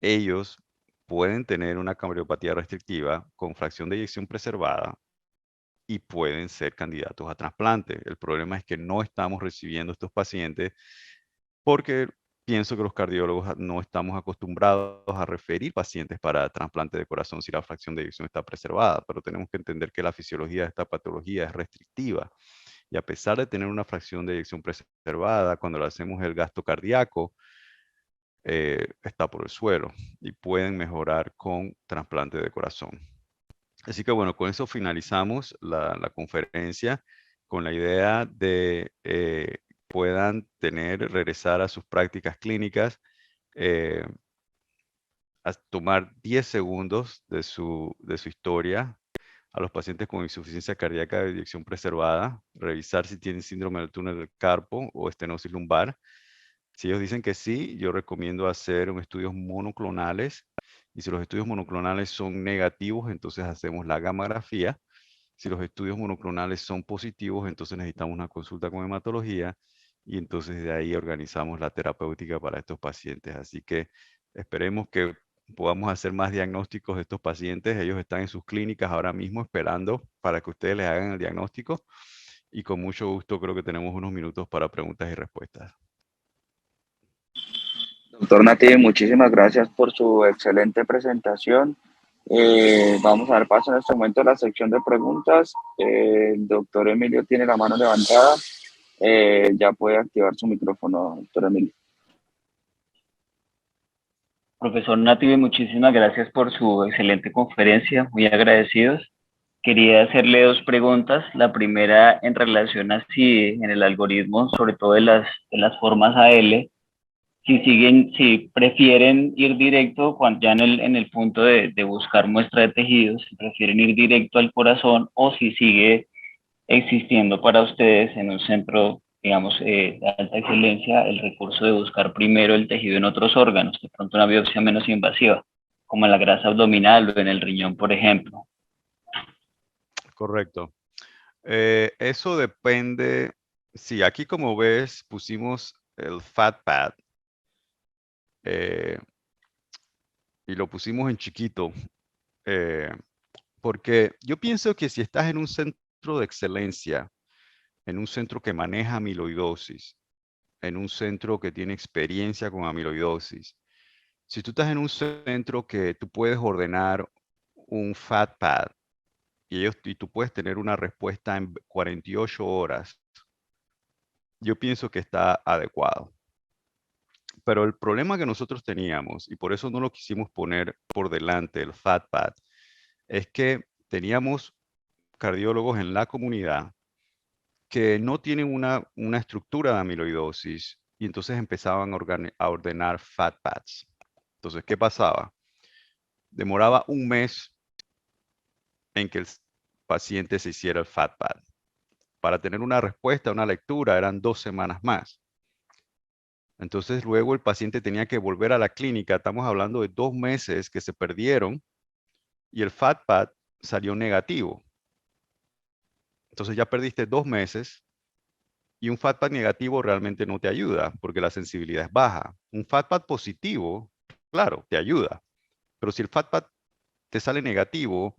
ellos pueden tener una cardiomiopatía restrictiva con fracción de eyección preservada y pueden ser candidatos a trasplante. El problema es que no estamos recibiendo estos pacientes porque pienso que los cardiólogos no estamos acostumbrados a referir pacientes para trasplante de corazón si la fracción de eyección está preservada, pero tenemos que entender que la fisiología de esta patología es restrictiva. Y a pesar de tener una fracción de eyección preservada, cuando le hacemos el gasto cardíaco, está por el suelo y pueden mejorar con trasplante de corazón. Así que bueno, con eso finalizamos la conferencia con la idea de puedan regresar a sus prácticas clínicas, eh, a tomar 10 segundos de su historia a los pacientes con insuficiencia cardíaca de eyección preservada, revisar si tienen síndrome del túnel del carpo o estenosis lumbar. Si ellos dicen que sí, yo recomiendo hacer estudios monoclonales. Y si los estudios monoclonales son negativos, entonces hacemos la gammagrafía. Si los estudios monoclonales son positivos, entonces necesitamos una consulta con hematología y entonces de ahí organizamos la terapéutica para estos pacientes. Así que esperemos que podamos hacer más diagnósticos de estos pacientes. Ellos están en sus clínicas ahora mismo esperando para que ustedes les hagan el diagnóstico y con mucho gusto creo que tenemos unos minutos para preguntas y respuestas. Doctor Nati, muchísimas gracias por su excelente presentación. Vamos a dar paso en este momento a la sección de preguntas. El doctor Emilio tiene la mano levantada. Ya puede activar su micrófono, doctor Emilio. Profesor Native, muchísimas gracias por su excelente conferencia, muy agradecidos. Quería hacerle dos preguntas. La primera en relación a si en el algoritmo, sobre todo de las formas AL, si prefieren ir directo cuando ya en el punto de buscar muestra de tejidos, si prefieren ir directo al corazón o si sigue existiendo para ustedes en un centro, digamos, de alta excelencia, el recurso de buscar primero el tejido en otros órganos, de pronto una biopsia menos invasiva, como en la grasa abdominal o en el riñón, por ejemplo. Correcto. Eso depende. Sí, aquí como ves pusimos el FAT-PAD y lo pusimos en chiquito. Porque yo pienso que si estás en un centro de excelencia, en un centro que maneja amiloidosis, en un centro que tiene experiencia con amiloidosis, si tú estás en un centro que tú puedes ordenar un FAT-PAD y tú puedes tener una respuesta en 48 horas, yo pienso que está adecuado. Pero el problema que nosotros teníamos, y por eso no lo quisimos poner por delante el FAT-PAD, es que teníamos cardiólogos en la comunidad que no tienen una estructura de amiloidosis y entonces empezaban a ordenar FAT-PADs. Entonces, ¿qué pasaba? Demoraba un mes en que el paciente se hiciera el FAT-PAD. Para tener una respuesta, una lectura, eran 2 semanas más. Entonces, luego el paciente tenía que volver a la clínica. Estamos hablando de 2 meses que se perdieron y el FAT-PAD salió negativo. Entonces, ya perdiste 2 meses y un FAT-PAD negativo realmente no te ayuda porque la sensibilidad es baja. Un FAT-PAD positivo, claro, te ayuda. Pero si el FAT-PAD te sale negativo,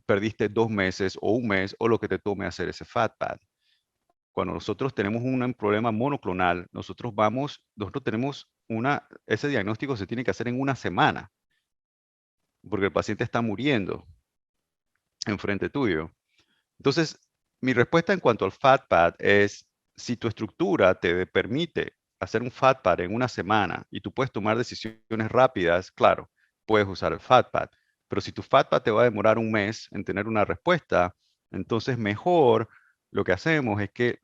perdiste 2 meses o un mes o lo que te tome hacer ese FAT-PAD. Cuando nosotros tenemos un problema monoclonal, nosotros tenemos ese diagnóstico se tiene que hacer en una semana, porque el paciente está muriendo enfrente tuyo. Entonces, mi respuesta en cuanto al FAT-PAD es, si tu estructura te permite hacer un FAT-PAD en una semana y tú puedes tomar decisiones rápidas, claro, puedes usar el FAT-PAD. Pero si tu FAT-PAD te va a demorar un mes en tener una respuesta, entonces mejor lo que hacemos es que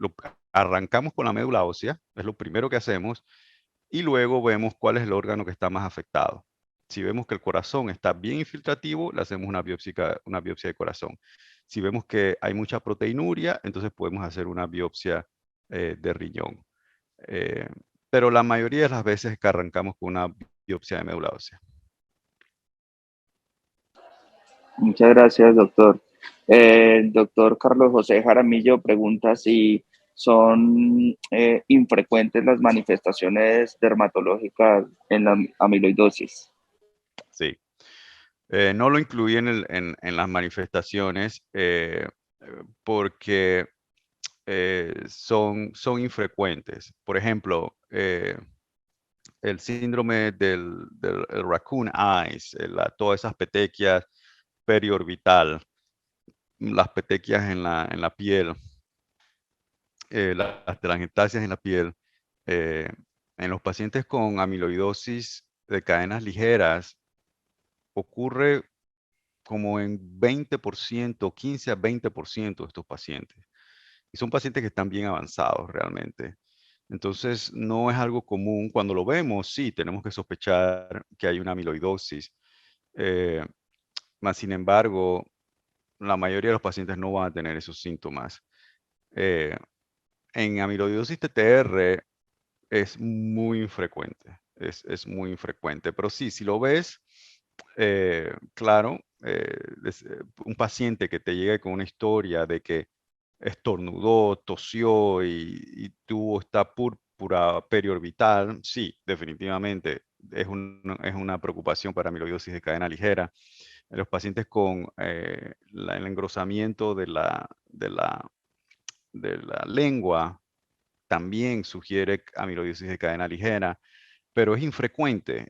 arrancamos con la médula ósea, es lo primero que hacemos, y luego vemos cuál es el órgano que está más afectado. Si vemos que el corazón está bien infiltrativo, le hacemos una biopsia de corazón. Si vemos que hay mucha proteinuria, entonces podemos hacer una biopsia de riñón. Pero la mayoría de las veces es que arrancamos con una biopsia de médula ósea. Muchas gracias, doctor. El doctor Carlos José Jaramillo pregunta si son infrecuentes las manifestaciones dermatológicas en la amiloidosis. Sí. No lo incluí en las manifestaciones porque son infrecuentes. Por ejemplo, el síndrome del el raccoon eyes, todas esas petequias periorbital, las petequias en la piel, las telangiectasias en la piel, en los pacientes con amiloidosis de cadenas ligeras, ocurre como en 20%, 15 a 20% de estos pacientes. Y son pacientes que están bien avanzados realmente. Entonces, no es algo común. Cuando lo vemos, sí, tenemos que sospechar que hay una amiloidosis. Más sin embargo, la mayoría de los pacientes no van a tener esos síntomas. En amiloidosis TTR es muy infrecuente, es muy infrecuente, pero sí, si lo ves, claro, un paciente que te llegue con una historia de que estornudó, tosió y tuvo esta púrpura periorbital, sí, definitivamente es una preocupación para amiloidosis de cadena ligera. En los pacientes con el engrosamiento de la lengua también sugiere amiloidosis de cadena ligera, pero es infrecuente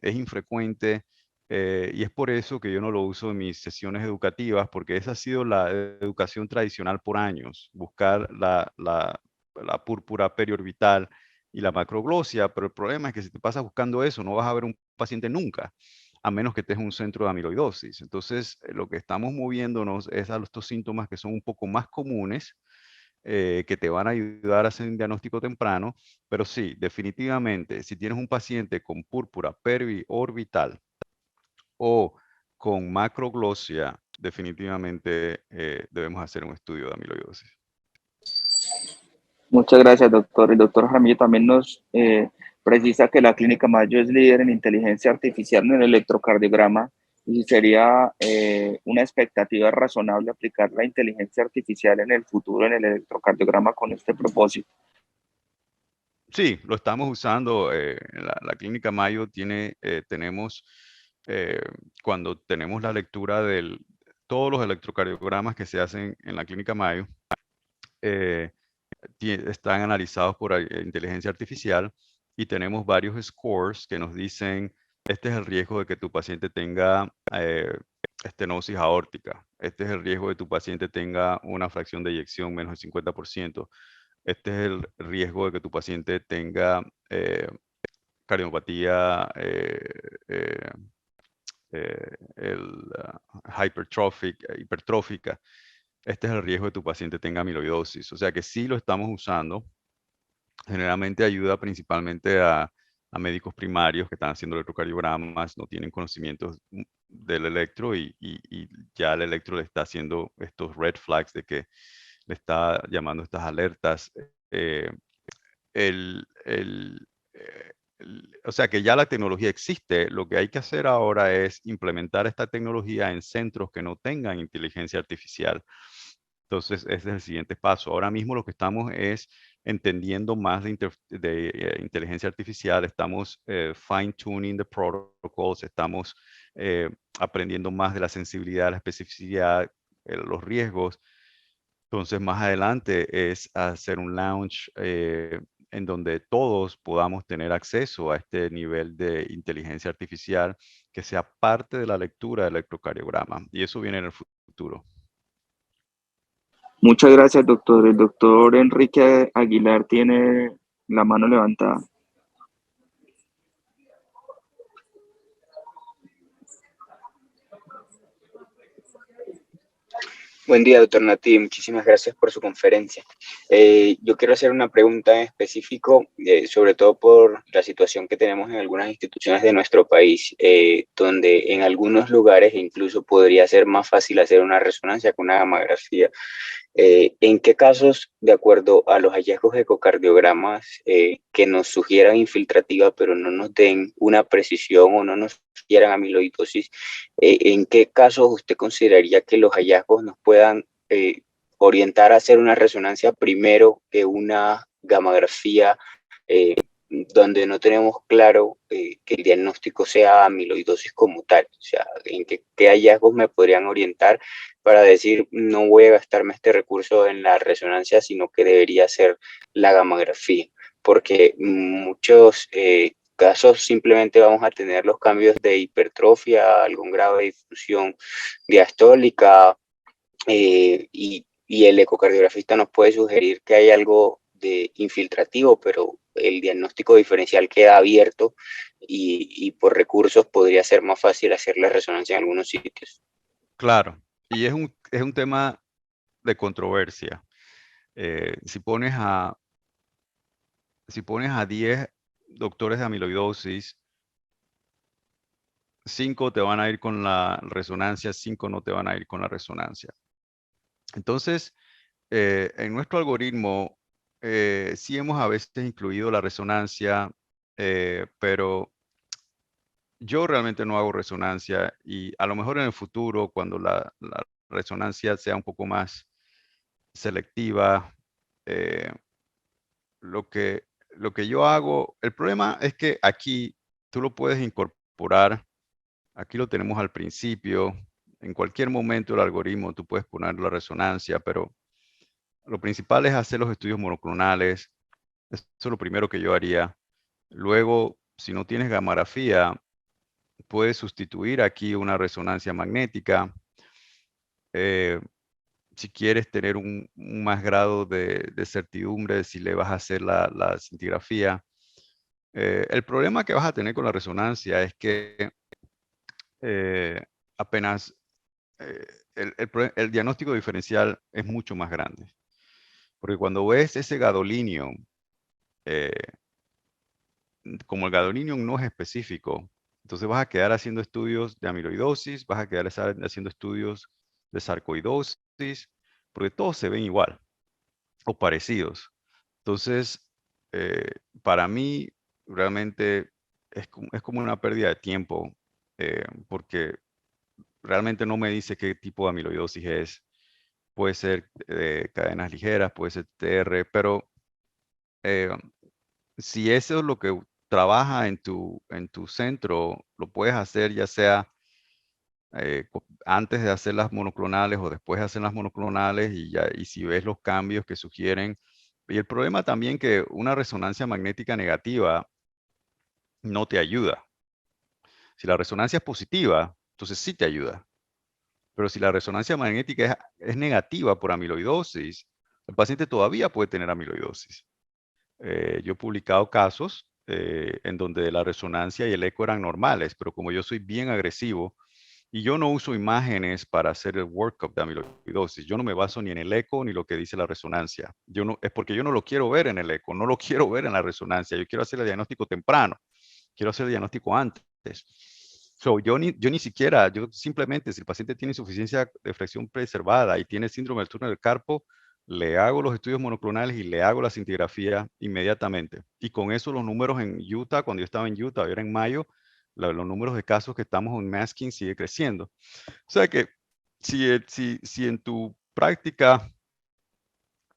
y es por eso que yo no lo uso en mis sesiones educativas, porque esa ha sido la educación tradicional por años, buscar la púrpura periorbital y la macroglosia, pero el problema es que si te pasas buscando eso, no vas a ver un paciente nunca, a menos que estés en un centro de amiloidosis. Entonces, lo que estamos moviéndonos es a estos síntomas que son un poco más comunes, que te van a ayudar a hacer un diagnóstico temprano, pero sí, definitivamente, si tienes un paciente con púrpura periorbital o con macroglosia, definitivamente debemos hacer un estudio de amiloidosis. Muchas gracias, doctor. El doctor Jaramillo también nos precisa que la Clínica Mayo es líder en inteligencia artificial en el electrocardiograma y sería una expectativa razonable aplicar la inteligencia artificial en el futuro en el electrocardiograma con este propósito. Sí, lo estamos usando. La Clínica Mayo tenemos, cuando tenemos la lectura de todos los electrocardiogramas que se hacen en la Clínica Mayo, están analizados por inteligencia artificial y tenemos varios scores que nos dicen, este es el riesgo de que tu paciente tenga estenosis aórtica, este es el riesgo de que tu paciente tenga una fracción de eyección menos del 50%, este es el riesgo de que tu paciente tenga cardiopatía hipertrófica. Este es el riesgo de que tu paciente tenga amiloidosis. O sea que sí lo estamos usando. Generalmente ayuda principalmente a médicos primarios que están haciendo electrocardiogramas, no tienen conocimientos del electro y ya el electro le está haciendo estos red flags de que le está llamando estas alertas. O sea que ya la tecnología existe, lo que hay que hacer ahora es implementar esta tecnología en centros que no tengan inteligencia artificial. Entonces, ese es el siguiente paso. Ahora mismo lo que estamos es entendiendo más de inteligencia artificial, estamos fine-tuning the protocols, estamos aprendiendo más de la sensibilidad, la especificidad, los riesgos. Entonces, más adelante es hacer un launch en donde todos podamos tener acceso a este nivel de inteligencia artificial que sea parte de la lectura del electrocardiograma. Y eso viene en el futuro. Muchas gracias, doctor. El doctor Enrique Aguilar tiene la mano levantada. Buen día, doctor Nati. Muchísimas gracias por su conferencia. Yo quiero hacer una pregunta en específico, sobre todo por la situación que tenemos en algunas instituciones de nuestro país, donde en algunos lugares incluso podría ser más fácil hacer una resonancia con una gamografía. ¿En qué casos, de acuerdo a los hallazgos de ecocardiogramas que nos sugieran infiltrativa, pero no nos den una precisión o no nos sugieran amiloidosis, en qué casos usted consideraría que los hallazgos nos puedan orientar a hacer una resonancia primero que una gamografía donde no tenemos claro que el diagnóstico sea amiloidosis como tal. O sea, en qué hallazgos me podrían orientar para decir, no voy a gastarme este recurso en la resonancia, sino que debería ser la gamografía, porque muchos casos simplemente vamos a tener los cambios de hipertrofia, algún grado de disfunción diastólica, y el ecocardiografista nos puede sugerir que hay algo de infiltrativo, pero el diagnóstico diferencial queda abierto y por recursos podría ser más fácil hacer la resonancia en algunos sitios. Claro, y es un tema de controversia. Si pones a 10 doctores de amiloidosis, 5 te van a ir con la resonancia, 5 no te van a ir con la resonancia. Entonces, en nuestro algoritmo, sí hemos a veces incluido la resonancia, pero yo realmente no hago resonancia, y a lo mejor en el futuro, cuando la resonancia sea un poco más selectiva, lo que yo hago, el problema es que aquí tú lo puedes incorporar, aquí lo tenemos al principio, en cualquier momento el algoritmo tú puedes poner la resonancia, pero lo principal es hacer los estudios monoclonales. Eso es lo primero que yo haría. Luego, si no tienes gamografía, puedes sustituir aquí una resonancia magnética. Si quieres tener un más grado de certidumbre de si le vas a hacer la cintigrafía. El problema que vas a tener con la resonancia es que apenas el diagnóstico diferencial es mucho más grande. Porque cuando ves ese gadolinium, como el gadolinium no es específico, entonces vas a quedar haciendo estudios de amiloidosis, vas a quedar haciendo estudios de sarcoidosis, porque todos se ven igual o parecidos. Entonces, para mí, realmente es como una pérdida de tiempo, porque realmente no me dice qué tipo de amiloidosis es. Puede ser cadenas ligeras, puede ser TR, pero si eso es lo que trabaja en tu centro, lo puedes hacer ya sea antes de hacer las monoclonales o después de hacer las monoclonales, y si ves los cambios que sugieren. Y el problema también que una resonancia magnética negativa no te ayuda. Si la resonancia es positiva, entonces sí te ayuda. Pero si la resonancia magnética es negativa por amiloidosis, el paciente todavía puede tener amiloidosis. Yo he publicado casos en donde la resonancia y el eco eran normales, pero como yo soy bien agresivo y yo no uso imágenes para hacer el workup de amiloidosis, yo no me baso ni en el eco ni lo que dice la resonancia. Es porque yo no lo quiero ver en el eco, no lo quiero ver en la resonancia. Yo quiero hacer el diagnóstico temprano, quiero hacer el diagnóstico antes. Yo ni siquiera, yo simplemente, si el paciente tiene insuficiencia de fracción preservada y tiene síndrome del túnel del carpo, le hago los estudios monoclonales y le hago la cintigrafía inmediatamente. Y con eso los números en Utah, cuando yo estaba en Utah, era en mayo, los números de casos que estamos en masking sigue creciendo. O sea que si en tu práctica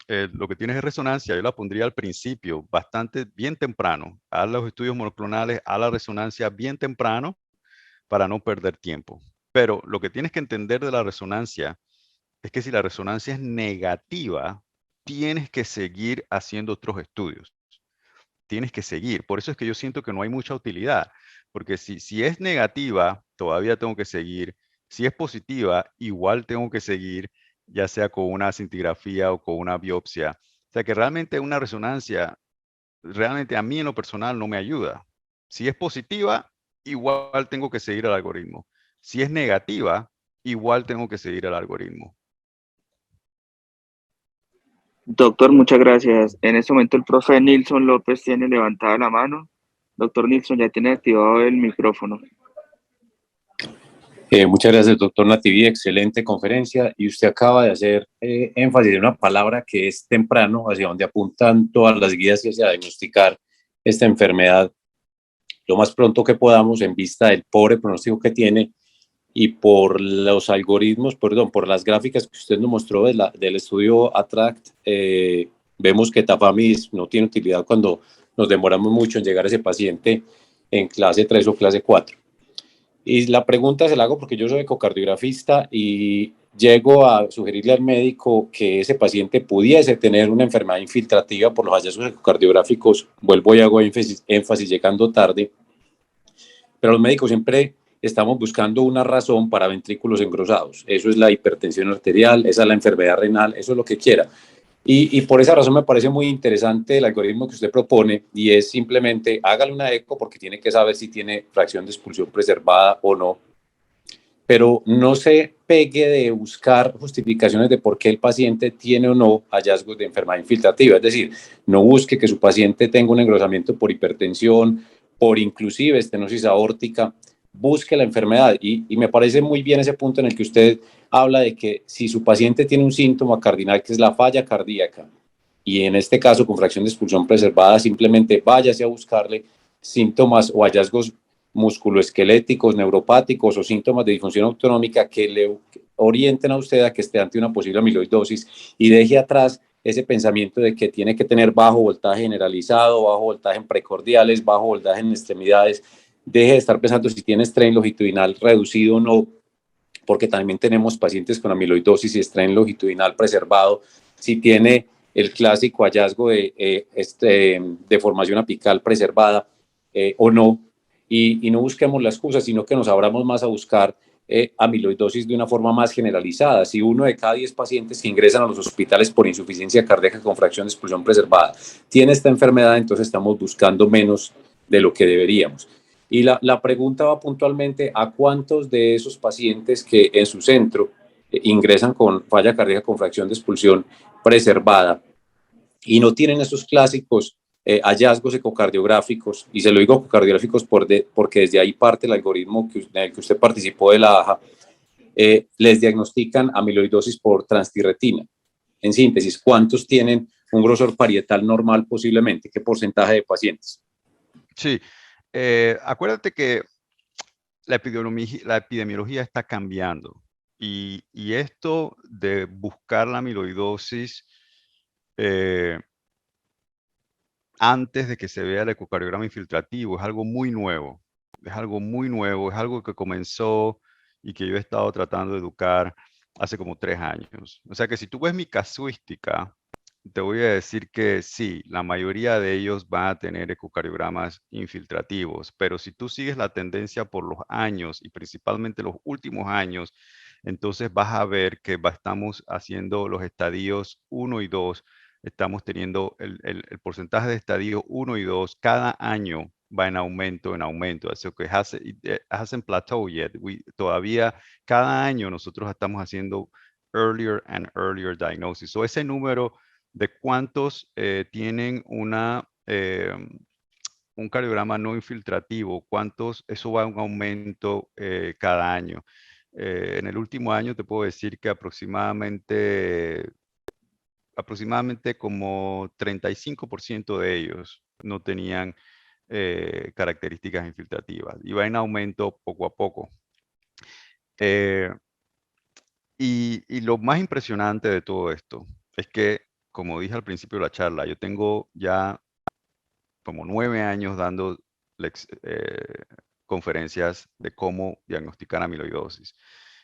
lo que tienes es resonancia, yo la pondría al principio, bastante bien temprano. Haz los estudios monoclonales, haz la resonancia bien temprano para no perder tiempo. Pero lo que tienes que entender de la resonancia es que si la resonancia es negativa, tienes que seguir haciendo otros estudios. Tienes que seguir. Por eso es que yo siento que no hay mucha utilidad, porque si es negativa, todavía tengo que seguir. Si es positiva, igual tengo que seguir, ya sea con una cintigrafía o con una biopsia. O sea que realmente una resonancia, realmente a mí en lo personal no me ayuda. Si es positiva, igual tengo que seguir el algoritmo. Si es negativa, igual tengo que seguir el algoritmo. Doctor, muchas gracias. En este momento el profe Nilson López tiene levantada la mano. Doctor Nilson, ya tiene activado el micrófono. Muchas gracias, doctor Nativi. Excelente conferencia. Y usted acaba de hacer énfasis en una palabra que es temprano, hacia donde apuntan todas las guías hacia diagnosticar esta enfermedad lo más pronto que podamos en vista del pobre pronóstico que tiene y por los algoritmos, por las gráficas que usted nos mostró del estudio ATTRACT, vemos que Tafamidis no tiene utilidad cuando nos demoramos mucho en llegar a ese paciente en clase 3 o clase 4. Y la pregunta se la hago porque yo soy ecocardiografista y llego a sugerirle al médico que ese paciente pudiese tener una enfermedad infiltrativa por los hallazgos ecocardiográficos. Vuelvo y hago énfasis llegando tarde, pero los médicos siempre estamos buscando una razón para ventrículos engrosados. Eso es la hipertensión arterial, esa es la enfermedad renal, eso es lo que quiera. Y por esa razón me parece muy interesante el algoritmo que usted propone, y es simplemente hágale una eco porque tiene que saber si tiene fracción de expulsión preservada o no, pero no se pegue de buscar justificaciones de por qué el paciente tiene o no hallazgos de enfermedad infiltrativa. Es decir, no busque que su paciente tenga un engrosamiento por hipertensión, por inclusive estenosis aórtica, busque la enfermedad. Y me parece muy bien ese punto en el que usted habla de que si su paciente tiene un síntoma cardinal que es la falla cardíaca, y en este caso con fracción de expulsión preservada, simplemente váyase a buscarle síntomas o hallazgos musculoesqueléticos, neuropáticos o síntomas de disfunción autonómica que le orienten a usted a que esté ante una posible amiloidosis, y deje atrás ese pensamiento de que tiene que tener bajo voltaje generalizado, bajo voltaje en precordiales, bajo voltaje en extremidades. Deje de estar pensando si tiene strain longitudinal reducido o no, porque también tenemos pacientes con amiloidosis y strain longitudinal preservado. Si tiene el clásico hallazgo de deformación apical preservada o no, y no busquemos la excusa, sino que nos abramos más a buscar amiloidosis de una forma más generalizada. Si 1 de cada 10 pacientes que ingresan a los hospitales por insuficiencia cardíaca con fracción de expulsión preservada tiene esta enfermedad, entonces estamos buscando menos de lo que deberíamos. Y la pregunta va puntualmente a cuántos de esos pacientes que en su centro ingresan con falla cardíaca con fracción de expulsión preservada y no tienen esos clásicos hallazgos ecocardiográficos, y se lo digo ecocardiográficos porque desde ahí parte el algoritmo en el que usted participó de la AJA, les diagnostican amiloidosis por transtirretina. En síntesis, ¿cuántos tienen un grosor parietal normal posiblemente? ¿Qué porcentaje de pacientes? Sí, acuérdate que la epidemiología está cambiando, y esto de buscar la amiloidosis antes de que se vea el ecocardiograma infiltrativo es algo muy nuevo. Es algo muy nuevo, es algo que comenzó y que yo he estado tratando de educar hace como 3 años. O sea que si tú ves mi casuística, te voy a decir que sí, la mayoría de ellos van a tener ecocardiogramas infiltrativos, pero si tú sigues la tendencia por los años y principalmente los últimos años, entonces vas a ver que estamos haciendo los estadios 1 y 2, estamos teniendo el porcentaje de estadios 1 y 2 cada año va en aumento, así que hasn't plateau yet. Todavía cada año nosotros estamos haciendo earlier and earlier diagnosis. So ese número de cuántos tienen un cardiograma no infiltrativo, eso va en aumento cada año. En el último año te puedo decir que aproximadamente como 35% de ellos no tenían características infiltrativas, y va en aumento poco a poco. Y lo más impresionante de todo esto es que, como dije al principio de la charla, yo tengo ya como 9 años dando conferencias de cómo diagnosticar amiloidosis.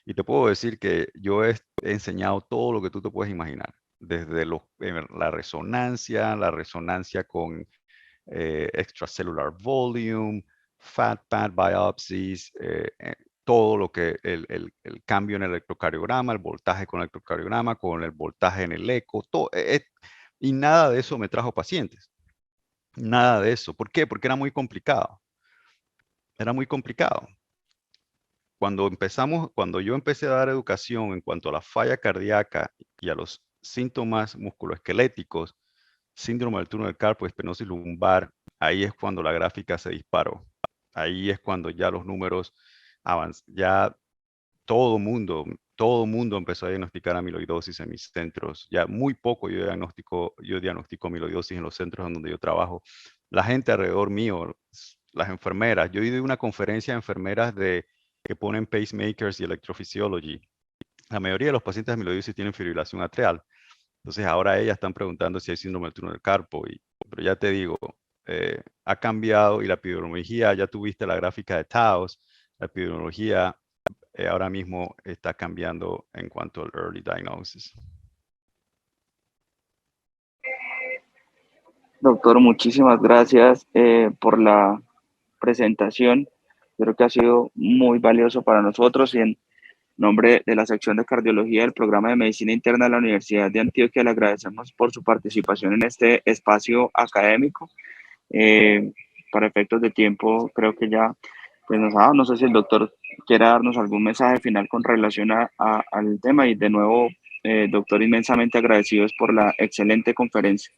Y te puedo decir que yo he enseñado todo lo que tú te puedes imaginar, desde la resonancia con extracellular volume, fat pad biopsies, todo lo que el cambio en el electrocardiograma, el voltaje con el electrocardiograma, con el voltaje en el eco, todo, y nada de eso me trajo pacientes. Nada de eso. ¿Por qué? Porque era muy complicado. Era muy complicado. Cuando yo empecé a dar educación en cuanto a la falla cardíaca y a los síntomas musculoesqueléticos, síndrome del túnel del carpo, estenosis lumbar, ahí es cuando la gráfica se disparó. Ahí es cuando ya los números avanzan. Ya todo el mundo empezó a diagnosticar amiloidosis en mis centros. Ya muy poco yo diagnostico amiloidosis en los centros en donde yo trabajo. La gente alrededor mío, las enfermeras, yo di una conferencia de enfermeras que ponen pacemakers y electrophysiology. La mayoría de los pacientes de amiloidosis tienen fibrilación atrial. Entonces ahora ellas están preguntando si hay síndrome del túnel del carpo. Pero ya te digo, ha cambiado y la epidemiología, ya tuviste la gráfica de Taos, la epidemiología ahora mismo está cambiando en cuanto al early diagnosis. Doctor, muchísimas gracias por la presentación. Creo que ha sido muy valioso para nosotros y en nombre de la sección de cardiología del programa de medicina interna de la Universidad de Antioquia le agradecemos por su participación en este espacio académico. Para efectos de tiempo, creo que ya pues nos ha dado. No sé si el doctor quiera darnos algún mensaje final con relación al tema y de nuevo, doctor, inmensamente agradecidos por la excelente conferencia.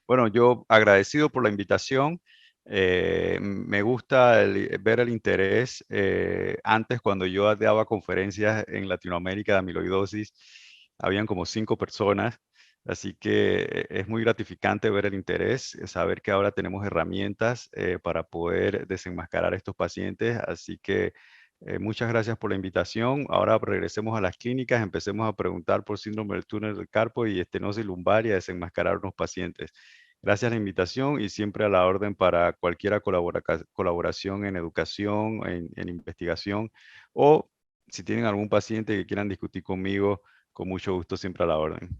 Bueno, yo agradecido por la invitación. Me gusta ver el interés. Antes, cuando yo daba conferencias en Latinoamérica de amiloidosis, habían como 5 personas. Así que es muy gratificante ver el interés, saber que ahora tenemos herramientas para poder desenmascarar a estos pacientes. Así que muchas gracias por la invitación. Ahora regresemos a las clínicas, empecemos a preguntar por síndrome del túnel del carpo y estenosis lumbar y a desenmascarar a unos pacientes. Gracias a la invitación y siempre a la orden para cualquier colaboración en educación, en investigación, o si tienen algún paciente que quieran discutir conmigo, con mucho gusto siempre a la orden.